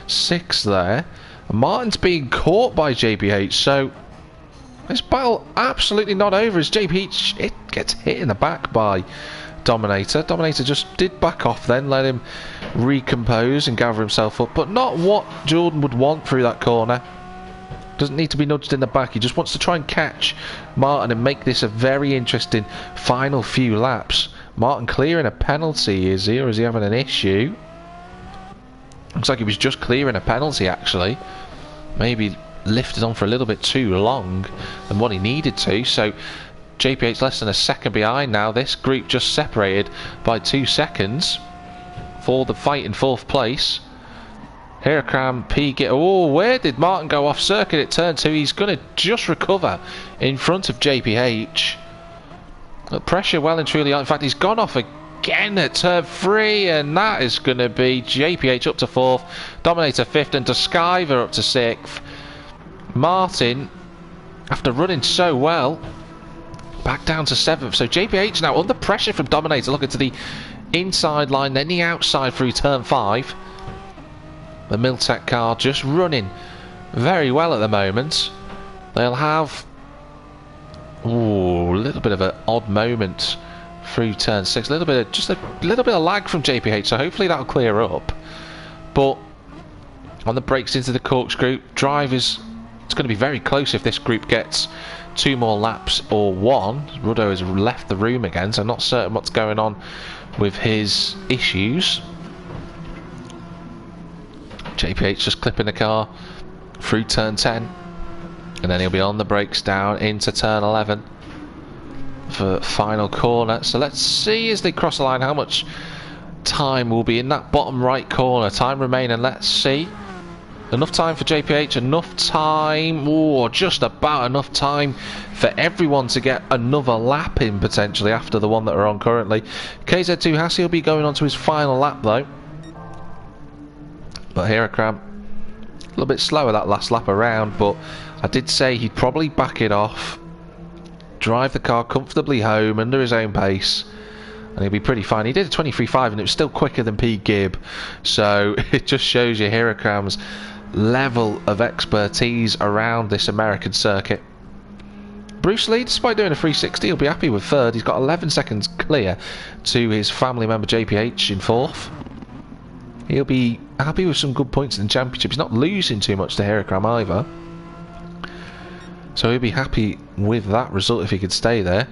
[SPEAKER 1] 6 there. And Martin's being caught by JPH, so this battle absolutely not over as JPH gets hit in the back by Dominator. Dominator just did back off then, let him recompose and gather himself up, but not what Jordan would want through that corner. Doesn't need to be nudged in the back, he just wants to try and catch Martin and make this a very interesting final few laps. Martin clearing a penalty, is he, or is he having an issue? Looks like he was just clearing a penalty actually. Maybe lifted on for a little bit too long than what he needed to, so JPH less than a second behind now. This group just separated by 2 seconds for the fight in 4th place. Hirakram, P. Gibb. Oh, where did Martin go off circuit at turn 2? He's going to just recover in front of JPH. The pressure well and truly on. In fact, he's gone off again at turn 3, and that is going to be JPH up to 4th, Dominator 5th, and Duskiver up to 6th. Martin, after running so well, back down to 7th. So JPH now under pressure from Dominator, looking to the inside line, then the outside through turn 5. The Miltech car just running very well at the moment. They'll have a little bit of an odd moment through turn 6. Just a little bit of lag from JPH, so hopefully that'll clear up. But on the brakes into the corkscrew, drivers, it's going to be very close if this group gets 2 more laps or 1. Ruddo has left the room again, so not certain what's going on with his issues. JPH just clipping the car through turn 10, and then he'll be on the brakes down into turn 11 for final corner. So let's see as they cross the line how much time will be in that bottom right corner. Time remaining, let's see. Enough time for JPH, enough time, just about enough time for everyone to get another lap in potentially after the one that we're on currently. KZ2 Hassi will be going on to his final lap though. But Hirakram, a little bit slower that last lap around, but I did say he'd probably back it off, drive the car comfortably home under his own pace, and he'll be pretty fine. He did a 23.5 and it was still quicker than P. Gibb, so it just shows you Hirakram's level of expertise around this American circuit. Bruce Lee, despite doing a 360, he'll be happy with 3rd. He's got 11 seconds clear to his family member JPH in 4th. He'll be happy with some good points in the championship. He's not losing too much to Hirakram either, so he'll be happy with that result if he could stay there.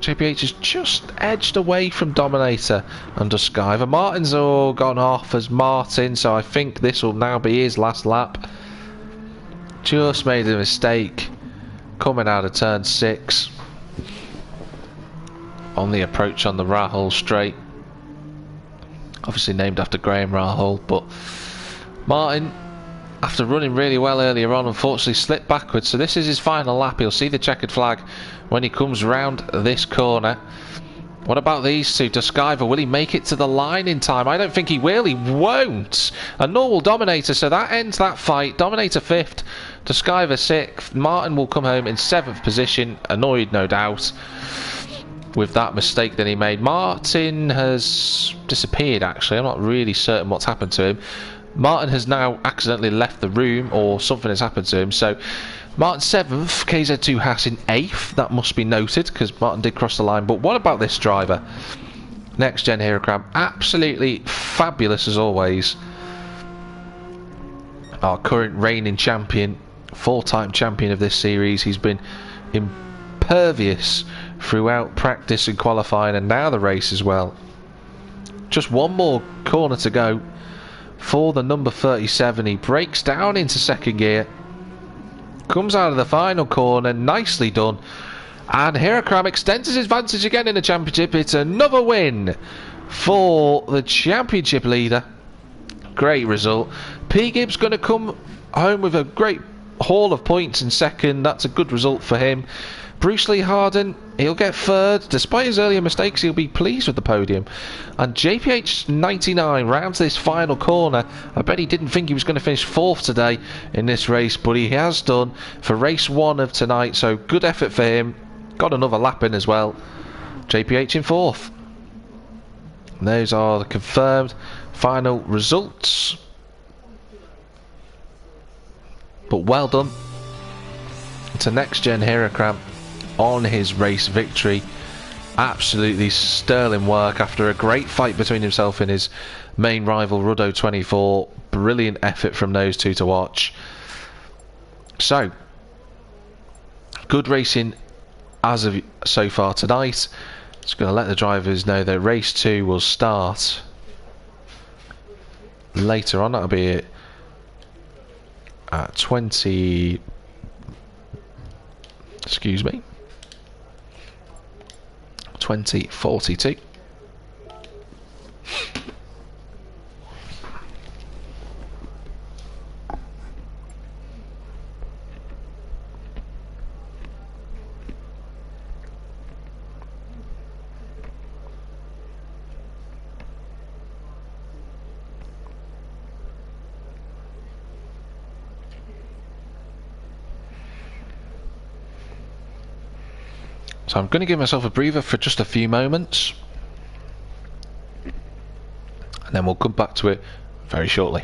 [SPEAKER 1] JPH has just edged away from Dominator under Skyver. Martin's all gone off as Martin, so I think this will now be his last lap. Just made a mistake coming out of turn 6 on the approach on the Rahul straight. Obviously named after Graham Rahul, but Martin, after running really well earlier on, unfortunately slipped backwards. So this is his final lap. He'll see the checkered flag when he comes round this corner. What about these two? Duskiver, will he make it to the line in time? I don't think he will. He won't. And nor will Dominator, so that ends that fight. Dominator 5th, Duskiver 6th. Martin will come home in 7th position, annoyed no doubt with that mistake that he made. Martin has disappeared actually. I'm not really certain what's happened to him. Martin has now accidentally left the room, or something has happened to him. So Martin 7th, KZ2 Haas in 8th. That must be noted because Martin did cross the line. But what about this driver? Next Gen Hirakram, absolutely fabulous as always. Our current reigning champion, 4-time champion of this series. He's been impervious throughout practice and qualifying, and now the race as well. Just one more corner to go for the number 37. He breaks down into 2nd gear, comes out of the final corner, nicely done, and Hirakram extends his advantage again in the championship. It's another win for the championship leader. Great result. P. Gibbs going to come home with a great haul of points in 2nd. That's a good result for him. Bruce Lee Harden, he'll get 3rd. Despite his earlier mistakes, he'll be pleased with the podium. And JPH 99 rounds this final corner. I bet he didn't think he was going to finish 4th today in this race, but he has done for race 1 of tonight, so good effort for him. Got another lap in as well. JPH in 4th. And those are the confirmed final results. But well done to Next Gen Hirakram on his race victory. Absolutely sterling work after a great fight between himself and his main rival Ruddo 24. Brilliant effort from those two to watch. So good racing as of so far tonight. Just going to let the drivers know that race 2 will start later on. That'll be at 20, excuse me, 20:42. So I'm going to give myself a breather for just a few moments. then we'll come back to it very shortly.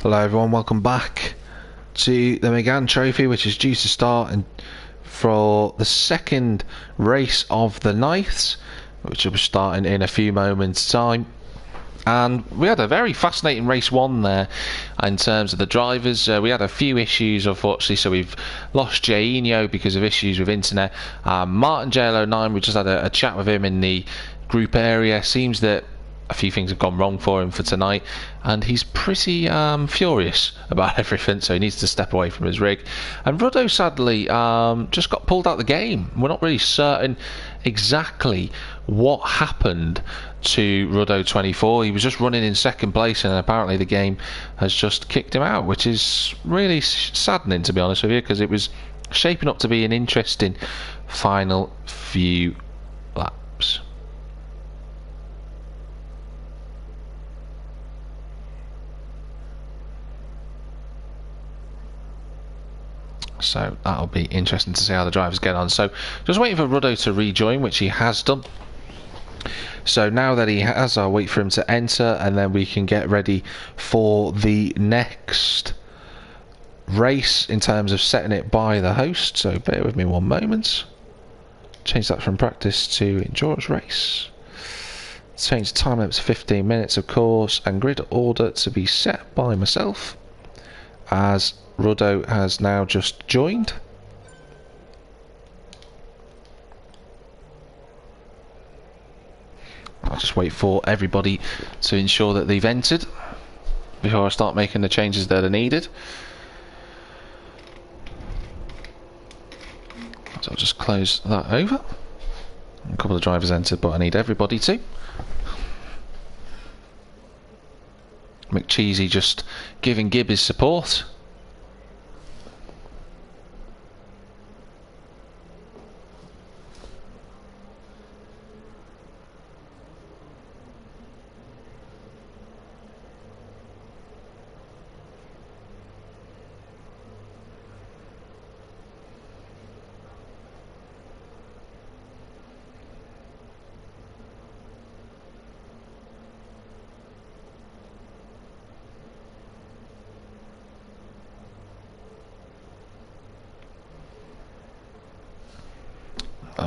[SPEAKER 1] Hello everyone, welcome back to the Mégane Trophy, which is due to start for the second race of the night, which will be starting in a few moments time. And we had a very fascinating race one there in terms of the drivers. We had a few issues, unfortunately, so we've lost Jainho because of issues with internet. Martin JL09, we just had a chat with him in the group area. Seems that a few things have gone wrong for him for tonight, and he's pretty furious about everything, so he needs to step away from his rig. And Ruddo sadly just got pulled out of the game. We're not really certain exactly what happened to Ruddo 24. He was just running in second place, and apparently the game has just kicked him out, which is really saddening, to be honest with you, because it was shaping up to be an interesting final few laps. So that'll be interesting to see how the drivers get on. So just waiting for Ruddo to rejoin, which he has done. So now that he has, I'll wait for him to enter, and then we can get ready for the next race in terms of setting it by the host. So bear with me one moment. Change that from practice to endurance race. Change the time limit to 15 minutes, of course, and grid order to be set by myself, as Ruddo has now just joined. I'll just wait for everybody to ensure that they've entered before I start making the changes that are needed. So I'll just close that over. A couple of drivers entered, but I need everybody to. McCheesy just giving Gibb his support.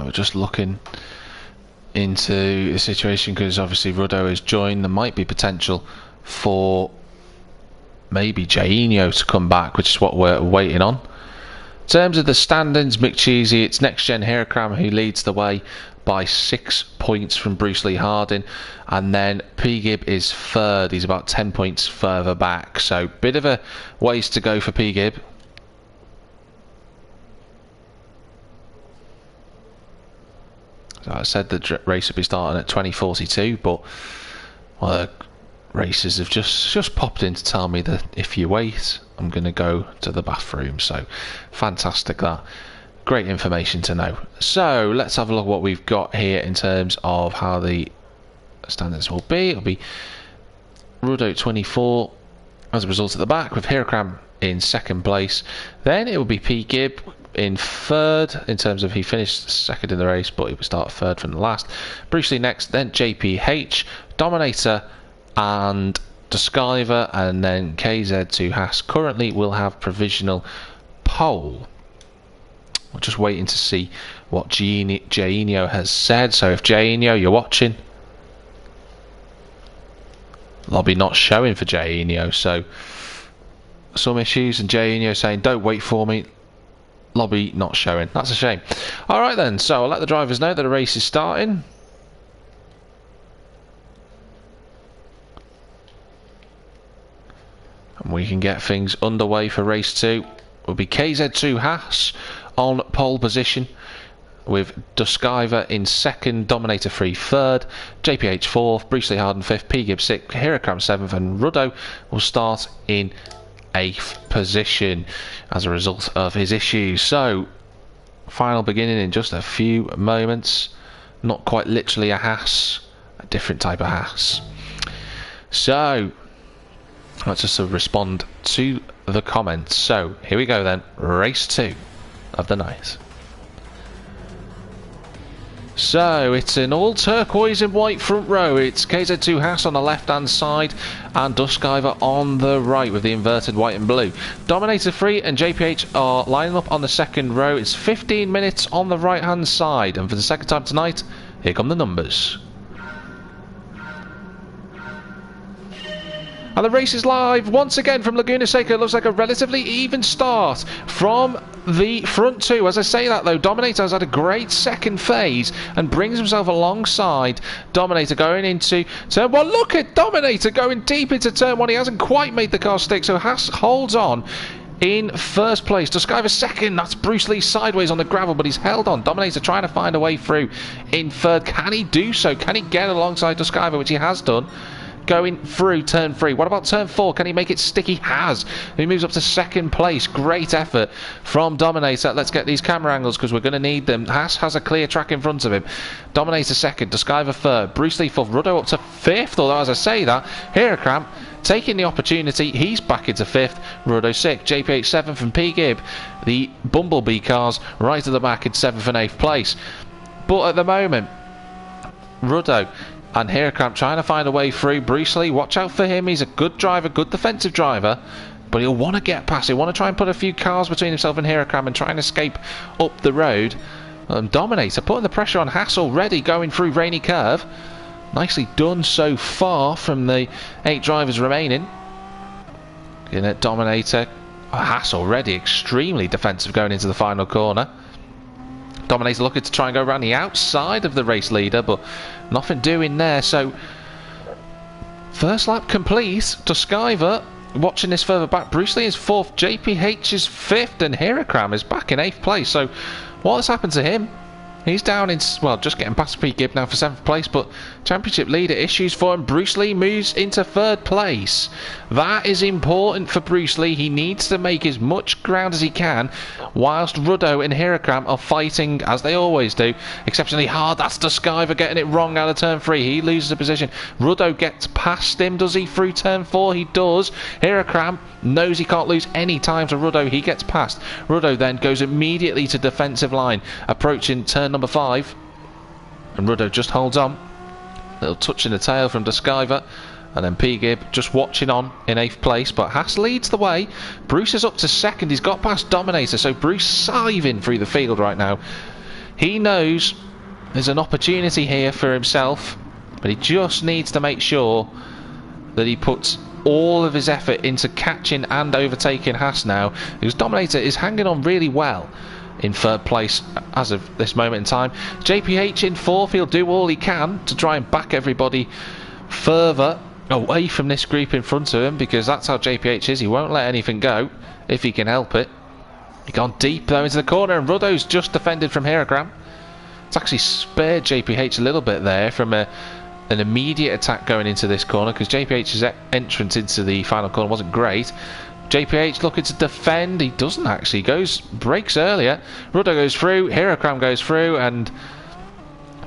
[SPEAKER 1] we're just looking into the situation because obviously Ruddo has joined. There might be potential for maybe Jainio to come back, which is what we're waiting on. In terms of the standings, McCheesy, it's NXTGEN Hirakram who leads the way by 6 points from Bruce Lee Harding, and then P Gibb is third. He's about 10 points further back, so bit of a ways to go for P Gibb. So I said the race would be starting at 20:42, but well, the racers have just popped in to tell me that if you wait, I'm going to go to the bathroom. So fantastic, that. Great information to know. So let's have a look at what we've got here in terms of how the standards will be. It'll be Ruddo 24 as a result at the back, with Hirakram in second place. Then it will be P Gibb in third, in terms of he finished second in the race, but he will start third from the last. Bruce Lee next, then JPH, Dominator and Duskiver, and then KZ2 Haas currently will have provisional pole. We're just waiting to see what Jainio has said. So if Jainio, you're watching, lobby not showing for Jainio, so some issues, and Jainio saying don't wait for me, lobby not showing. That's a shame. Alright then, so I'll let the drivers know that the race is starting. And we can get things underway for race 2. Will be KZ2 Haas on pole position, with Duskiver in second, Dominator 3 third, JPH 4th, Bruce Lee Harding 5th, P Gibb 6th, Hirakram 7th, and Ruddo will start in 8th position as a result of his issues. So final beginning in just a few moments. Not quite literally a Haas, a different type of Haas. So let's just respond to the comments. So here we go then, race 2 of the night. So it's an all turquoise and white front row. It's KZ2 Haas on the left hand side and Duskiver on the right with the inverted white and blue. Dominator 3 and JPH are lining up on the second row. It's 15 minutes on the right hand side, and for the second time tonight, here come the numbers. And the race is live once again from Laguna Seca. It looks like a relatively even start from the front two. As I say that though, Dominator has had a great second phase and brings himself alongside Dominator going into turn 1. Look at Dominator going deep into turn 1. He hasn't quite made the car stick, so Haas holds on in first place. Duskiver second. That's Bruce Lee sideways on the gravel, but he's held on. Dominator trying to find a way through in third. Can he do so? Can he get alongside Duskiver, which he has done? Going through turn 3. What about turn 4? Can he make it stick? He has. He moves up to second place. Great effort from Dominator. Let's get these camera angles because we're going to need them. Haas has a clear track in front of him. Dominator second, Duskiver third, Bruce Lee fourth, Ruddo up to fifth, although as I say that, Hirakram taking the opportunity, he's back into fifth, Ruddo sixth, JPH seventh, and P Gibb, the Bumblebee cars, right at the back in seventh and eighth place. But at the moment, Ruddo and Hirakram trying to find a way through. Bruce Lee, watch out for him. He's a good driver, good defensive driver, but he'll want to get past. He'll want to try and put a few cars between himself and Hirakram and try and escape up the road. Dominator putting the pressure on Haas already, going through Rainy Curve. Nicely done so far from the 8 drivers remaining. In at Dominator, Haas already extremely defensive going into the final corner. Dominator looking to try and go around the outside of the race leader, but nothing doing there. So first lap complete. Duskiver watching this further back. Bruce Lee is 4th, JPH is 5th, and Hirakram is back in 8th place. So what has happened to him? He's down in, well, just getting past P Gibb now for 7th place, but championship leader issues for him. Bruce Lee moves into 3rd place. That is important for Bruce Lee. He needs to make as much ground as he can, whilst Ruddo and Hirakram are fighting, as they always do, exceptionally hard. That's Duskiver getting it wrong out of turn 3. He loses a position. Ruddo gets past him, does he, through turn 4? He does. Hirakram knows he can't lose any time to Ruddo. He gets past. Ruddo then goes immediately to defensive line, approaching turn number 5, and Ruddo just holds on. Little touch in the tail from Duskiver, and then P Gibb just watching on in 8th place, but Haas leads the way. Bruce is up to 2nd. He's got past Dominator, so Bruce scything through the field right now. He knows there's an opportunity here for himself, but he just needs to make sure that he puts all of his effort into catching and overtaking Haas now, because Dominator is hanging on really well in third place as of this moment in time. JPH in fourth. He'll do all he can to try and back everybody further away from this group in front of him, because that's how JPH is. He won't let anything go if he can help it. He's gone deep though into the corner, and Ruddo's just defended from Hirakram. It's actually spared JPH a little bit there from an immediate attack going into this corner, because JPH's entrance into the final corner wasn't great. JPH looking to defend. He doesn't actually. Breaks earlier. Ruddo goes through. Hirakram goes through, and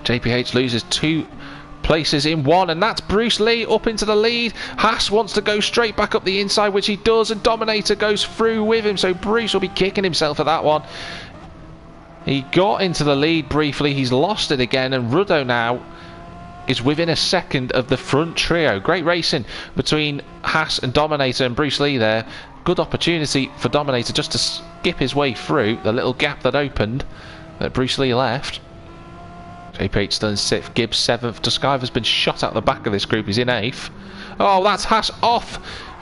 [SPEAKER 1] JPH loses 2 places in 1, and that's Bruce Lee up into the lead. Haas wants to go straight back up the inside, which he does, and Dominator goes through with him, so Bruce will be kicking himself at that one. He got into the lead briefly. He's lost it again, and Ruddo now is within a second of the front trio. Great racing between Haas and Dominator and Bruce Lee there. Good opportunity for Dominator just to skip his way through the little gap that opened that Bruce Lee left. JPH still in 6th, Gibbs 7th. Duskiver's been shot out the back of this group. He's in 8th. Oh, that's Haas off.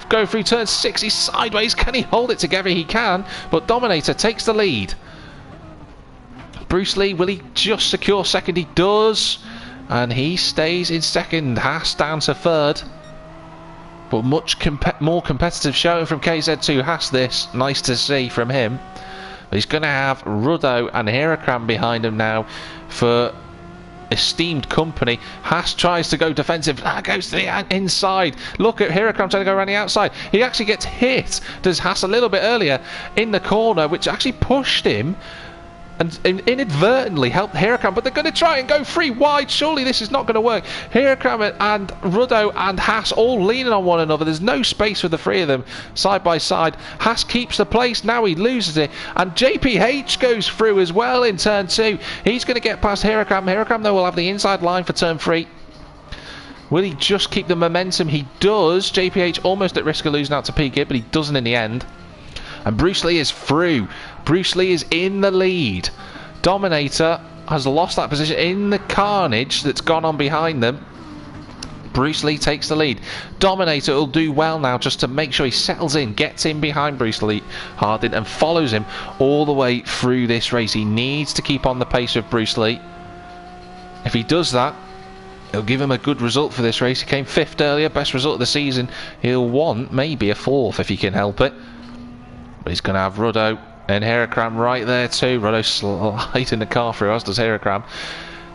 [SPEAKER 1] Going through turn 6. He's sideways. Can he hold it together? He can, but Dominator takes the lead. Bruce Lee, will he just secure second? He does, and he stays in second. Haas down to third, but much more competitive showing from KZ2 Haas. This nice to see from him. But he's going to have Ruddo and Hirakram behind him now for esteemed company. Haas tries to go defensive. Goes to the inside. Look at Hirakram trying to go around the outside. He actually gets hit. Does Haas a little bit earlier in the corner, which actually pushed him and inadvertently helped Hirakram, but they're going to try and go 3 wide. Surely this is not going to work. Hirakram and Ruddo and Haas all leaning on one another. There's no space for the 3 of them side by side. Haas keeps the place. Now he loses it, and JPH goes through as well in turn 2. He's going to get past Hirakram. Hirakram though will have the inside line for turn 3. Will he just keep the momentum? He does. JPH almost at risk of losing out to P. Gibb, but he doesn't in the end. And Bruce Lee is through. Bruce Lee is in the lead. Dominator has lost that position in the carnage that's gone on behind them. Bruce Lee takes the lead. Dominator will do well now just to make sure he settles in, gets in behind Bruce Lee Hardin and follows him all the way through this race. He needs to keep on the pace of Bruce Lee. If he does that, it'll give him a good result for this race. He came 5th earlier, best result of the season. He'll want maybe a 4th if he can help it. But he's going to have Ruddo and Hirakram right there too. Ruddo sliding the car through, as does Hirakram.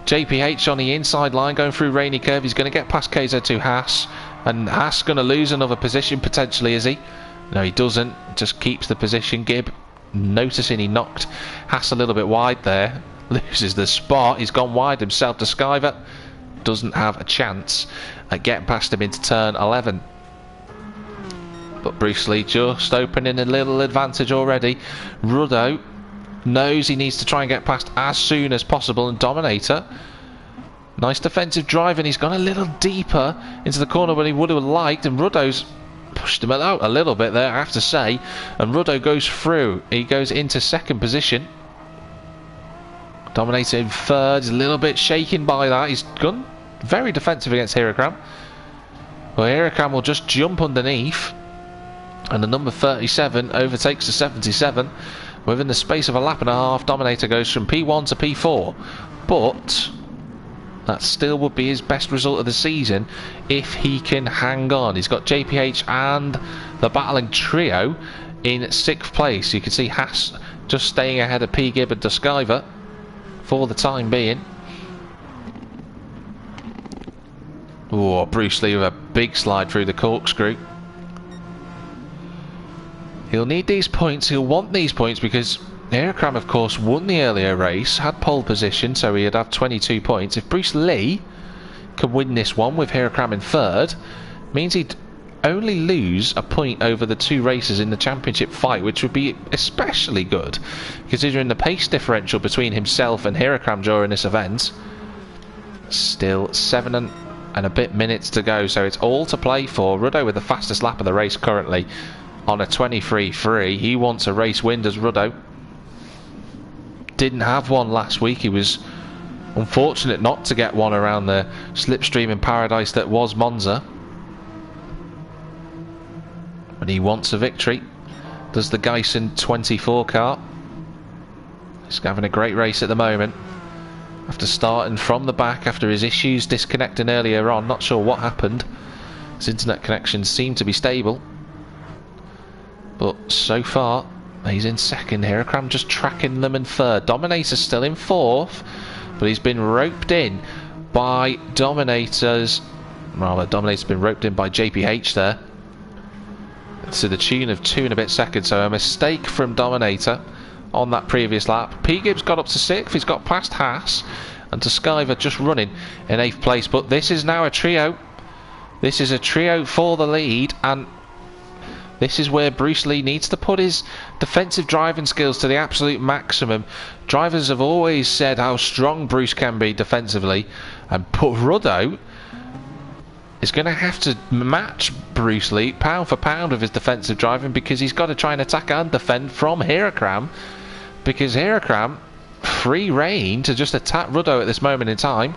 [SPEAKER 1] JPH on the inside line going through Rainy Curve. He's going to get past KZ2 Haas, and Haas going to lose another position potentially, is he? No, he doesn't. Just keeps the position. Gibb noticing he knocked Haas a little bit wide there. Loses the spot. He's gone wide himself. Duskiver doesn't have a chance at getting past him into turn 11. But Bruce Lee just opening a little advantage already. Ruddo knows he needs to try and get past as soon as possible, and Dominator, nice defensive drive, and he's gone a little deeper into the corner than he would have liked, and Ruddo's pushed him out a little bit there, I have to say, and Ruddo goes through. He goes into 2nd position. Dominator in 3rd. He's a little bit shaken by that. He's gone very defensive against Hirakram. Well, Hirakram will just jump underneath, and the number 37 overtakes the 77 within the space of a lap and a half. Dominator goes from P1 to P4, but that still would be his best result of the season if he can hang on. He's got JPH and the battling trio in 6th place. You can see Haas just staying ahead of P. Gibb and Duskiver for the time being. Oh, Bruce Lee with a big slide through the corkscrew. He'll need these points. He'll want these points because Hirakram, of course, won the earlier race, had pole position, so he'd have 22 points. If Bruce Lee can win this one with Hirakram in 3rd, means he'd only lose a point over the 2 races in the championship fight, which would be especially good, considering the pace differential between himself and Hirakram during this event. Still 7 and a bit minutes to go, so it's all to play for. Ruddo with the fastest lap of the race currently on a 23.3. He wants a race win, does Ruddo. didn't have one last week. He was unfortunate not to get one around the slipstream in paradise that was Monza. But he wants a victory. Does the Geisen 24 car. He's having a great race at the moment. After starting from the back after his issues disconnecting earlier on. Not sure what happened. His internet connection seemed to be stable. But so far, he's in second. Hirakram just tracking them in third. Dominator's still in fourth. But he's been roped in by Dominator's... Well, Dominator's been roped in by JPH there. To the tune of 2 and a bit seconds. So a mistake from Dominator on that previous lap. P. Gibbs got up to 6th. He's got past Haas. And Tuskyva just running in 8th place. But this is now a trio. This is a trio for the lead. And this is where Bruce Lee needs to put his defensive driving skills to the absolute maximum. Drivers have always said how strong Bruce can be defensively. And Ruddo is going to have to match Bruce Lee pound for pound with his defensive driving, because he's got to try and attack and defend from Hirakram, because Hirakram free reign to just attack Ruddo at this moment in time.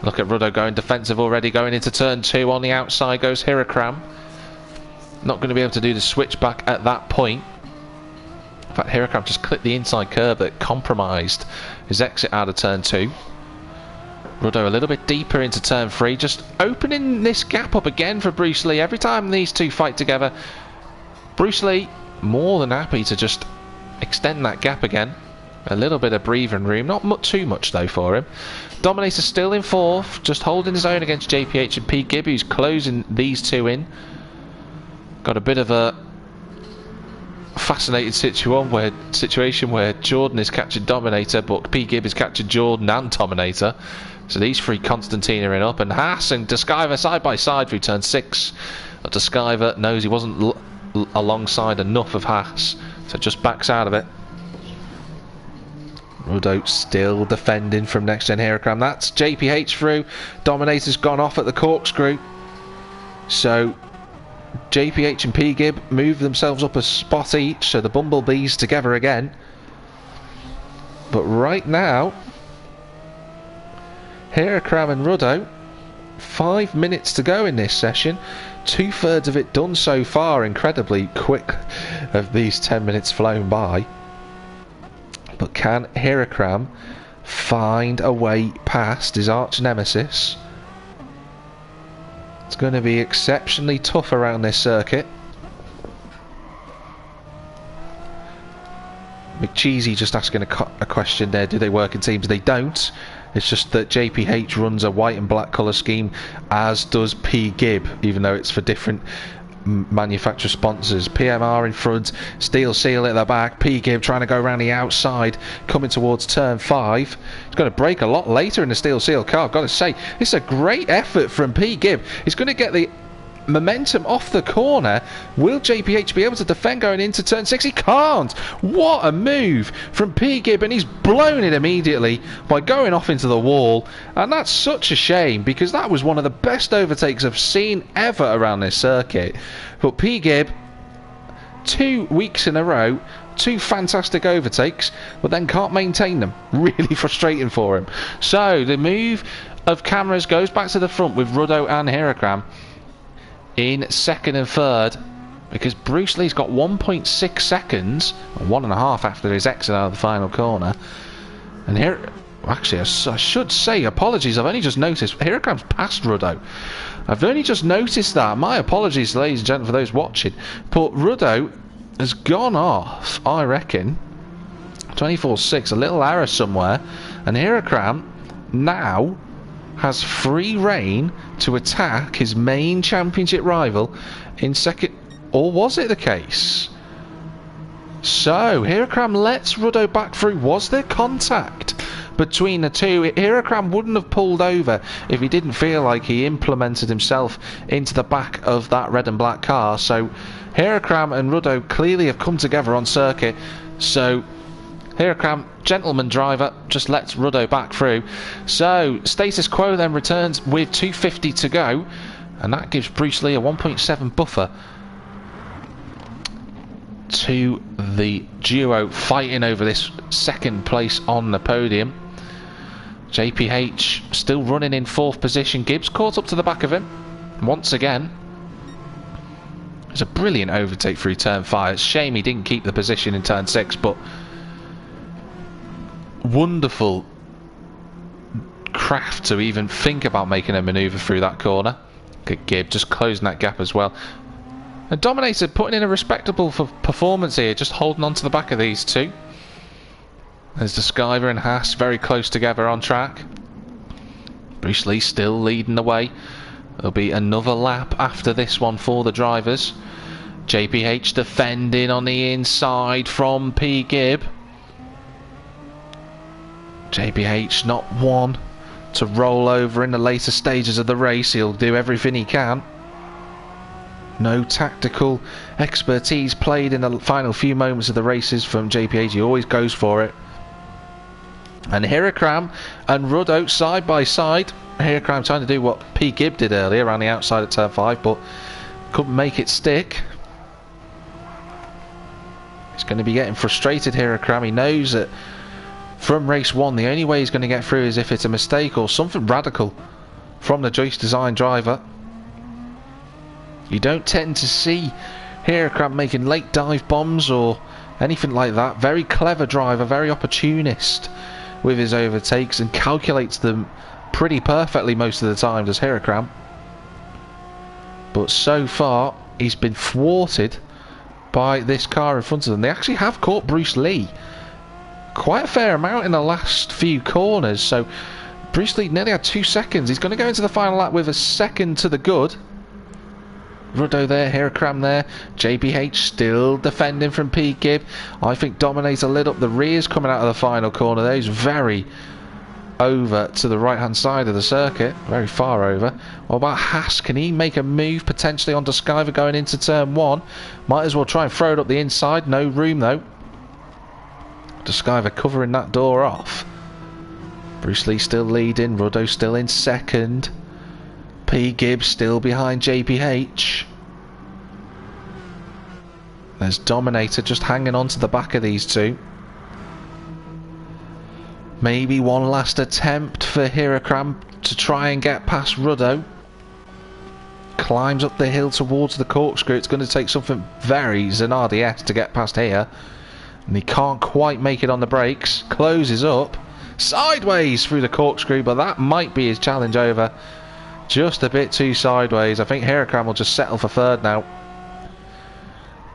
[SPEAKER 1] Look at Ruddo going defensive already, going into turn 2. On the outside goes Hirakram. Not going to be able to do the switch back at that point. In fact, Hirakram just clipped the inside curb that compromised his exit out of turn 2. Ruddo a little bit deeper into turn 3, just opening this gap up again for Bruce Lee. Every time these two fight together, Bruce Lee more than happy to just extend that gap again. A little bit of breathing room, not too much though for him. Dominator still in 4th, just holding his own against JPH and P. Gibb, who's closing these two in. Got a bit of a fascinating situation where Jordan is catching Dominator, but P. Gibb is catching Jordan and Dominator. So these three Constantine are in up, and Haas and Tuskyva side by side through turn 6. But Tuskyva knows he wasn't alongside enough of Haas, so just backs out of it. Ruddo still defending from Next Gen Hirakram. That's JPH through. Dominator's gone off at the corkscrew. So JPH and P. Gibb move themselves up a spot each, so the Bumblebees together again. But right now, Hirakram and Ruddo, 5 minutes to go in this session. 2/3 of it done so far. Incredibly quick of these 10 minutes flown by. But can Hirakram find a way past his arch nemesis? It's going to be exceptionally tough around this circuit. McCheesy just asking a question there. Do they work in teams? They don't. It's just that JPH runs a white and black colour scheme, as does P. Gibb, even though it's for different manufacturer sponsors. PMR in front, Steel Seal at the back. P. Gibb trying to go around the outside, coming towards turn 5. He's going to brake a lot later in the Steel Seal car. I've got to say, it's a great effort from P. Gibb. He's going to get the momentum off the corner. Will JPH be able to defend going into turn 6? He can't. What a move from P. Gibb, and he's blown it immediately by going off into the wall. And that's such a shame, because that was one of the best overtakes I've seen ever around this circuit. But P. Gibb, 2 weeks in a row, 2 fantastic overtakes, but then can't maintain them. Really frustrating for him. So the move of cameras goes back to the front with Ruddo and Hirakram in 2nd and 3rd, because Bruce Lee's got 1.6 seconds, or 1.5 after his exit out of the final corner. And here, actually, I should say apologies. I've only just noticed Hirakram's past Ruddo. I've only just noticed that. My apologies, ladies and gentlemen, for those watching. But Ruddo has gone off, I reckon, 24.6, a little error somewhere, and Hirakram now has free reign to attack his main championship rival in 2nd. Or was it the case? So Hirakram lets Ruddo back through. Was there contact between the two? Hirakram wouldn't have pulled over if he didn't feel like he implemented himself into the back of that red and black car. So Hirakram and Ruddo clearly have come together on circuit. So Hirakram, gentleman driver, just lets Ruddo back through. So status quo then returns with 2:50 to go, and that gives Bruce Lee a 1.7 buffer to the duo fighting over this second place on the podium. JPH still running in 4th position. Gibbs caught up to the back of him once again. It's a brilliant overtake through turn 5. It's a shame he didn't keep the position in turn 6, but wonderful craft to even think about making a manoeuvre through that corner. Good Gibb just closing that gap as well. And Dominator putting in a respectable performance here, just holding on to the back of these two. There's the Skyver and Haas very close together on track. Bruce Lee still leading the way. There'll be another lap after this one for the drivers. JPH defending on the inside from P. Gibb. JPH not one to roll over in the later stages of the race. He'll do everything he can. No tactical expertise played in the final few moments of the races from JPH. He always goes for it. And Hirakram and Ruddo side by side. Hirakram trying to do what P. Gibb did earlier around the outside at turn 5, but couldn't make it stick. He's going to be getting frustrated, Hirakram. He knows that from race 1 the only way he's going to get through is if it's a mistake or something radical from the Joyce Design driver. You don't tend to see Hirakram making late dive bombs or anything like that. Very clever driver, very opportunist with his overtakes, and calculates them pretty perfectly most of the time, does Hirakram. But so far he's been thwarted by this car in front of them. They actually have caught Bruce Lee quite a fair amount in the last few corners, so Bruce Lee nearly had 2 seconds. He's going to go into the final lap with a second to the good. Ruddo there, Hirakram there, JPH still defending from P. Gibb. I think Dominator lit up the rears coming out of the final corner there. He's very over to the right hand side of the circuit, very far over. What about Haas? Can he make a move potentially onto Skyver going into turn 1? Might as well try and throw it up the inside. No room though. Skyver covering that door off. Bruce Lee still leading, Ruddo still in second. P. Gibb still behind JPH. There's Dominator just hanging on to the back of these two. Maybe one last attempt for Hirakram to try and get past Ruddo. Climbs up the hill towards the corkscrew. It's going to take something very Zanardi-esque to get past here. And he can't quite make it on the brakes. Closes up. Sideways through the corkscrew, but that might be his challenge over. Just a bit too sideways. I think Hirakram will just settle for third now.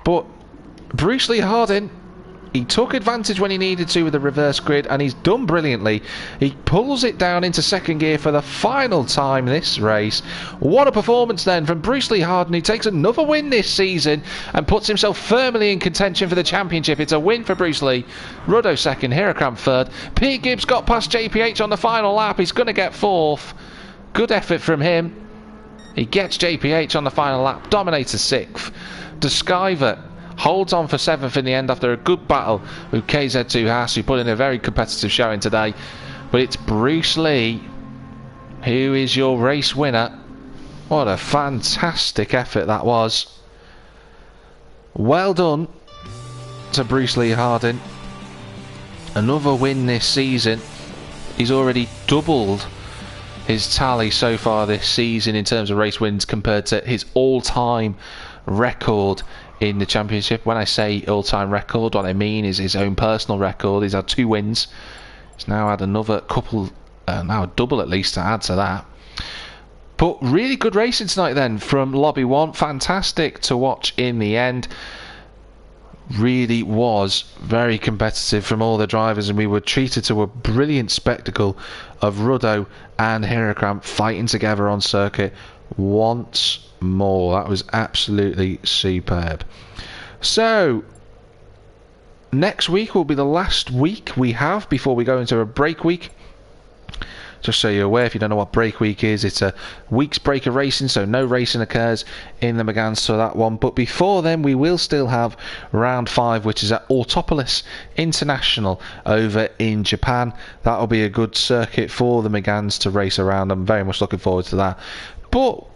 [SPEAKER 1] But Bruce Lee Hardin, he took advantage when he needed to with the reverse grid, and he's done brilliantly. He pulls it down into second gear for the final time this race. What a performance then from Bruce Lee Hardin, who takes another win this season and puts himself firmly in contention for the championship. It's a win for Bruce Lee. Ruddo second, Hirakram third. P. Gibbs got past JPH on the final lap. He's going to get 4th. Good effort from him. He gets JPH on the final lap. Dominator 6th. Skyver holds on for 7th in the end after a good battle with KZ2 Haas, who put in a very competitive showing today. But it's Bruce Lee who is your race winner. What a fantastic effort that was. Well done to Bruce Lee Hardin. Another win this season. He's already doubled his tally so far this season in terms of race wins compared to his all-time record in the championship. When I say all-time record, what I mean is his own personal record. He's had 2 wins. He's now had another couple, now a double at least to add to that. But really good racing tonight then from Lobby 1. Fantastic to watch in the end. Really was very competitive from all the drivers, and we were treated to a brilliant spectacle of Ruddo and Hirakram fighting together on circuit once more. That was absolutely superb. So next week will be the last week we have before we go into a break week. Just so you're aware, if you don't know what break week is, it's a week's break of racing, so no racing occurs in the Méganes for that one. But before then, we will still have round 5, which is at Autopolis International over in Japan. That'll be a good circuit for the Méganes to race around. I'm very much looking forward to that. But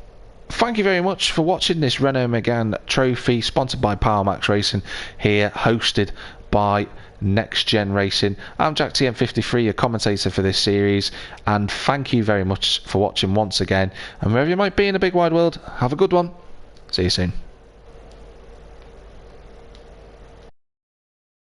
[SPEAKER 1] thank you very much for watching this Renault Mégane trophy, sponsored by Powermax Racing, here hosted by NXTGEN Racing. I'm Jack TM53, your commentator for this series, and thank you very much for watching once again. And wherever you might be in the big wide world, have a good one. See you soon.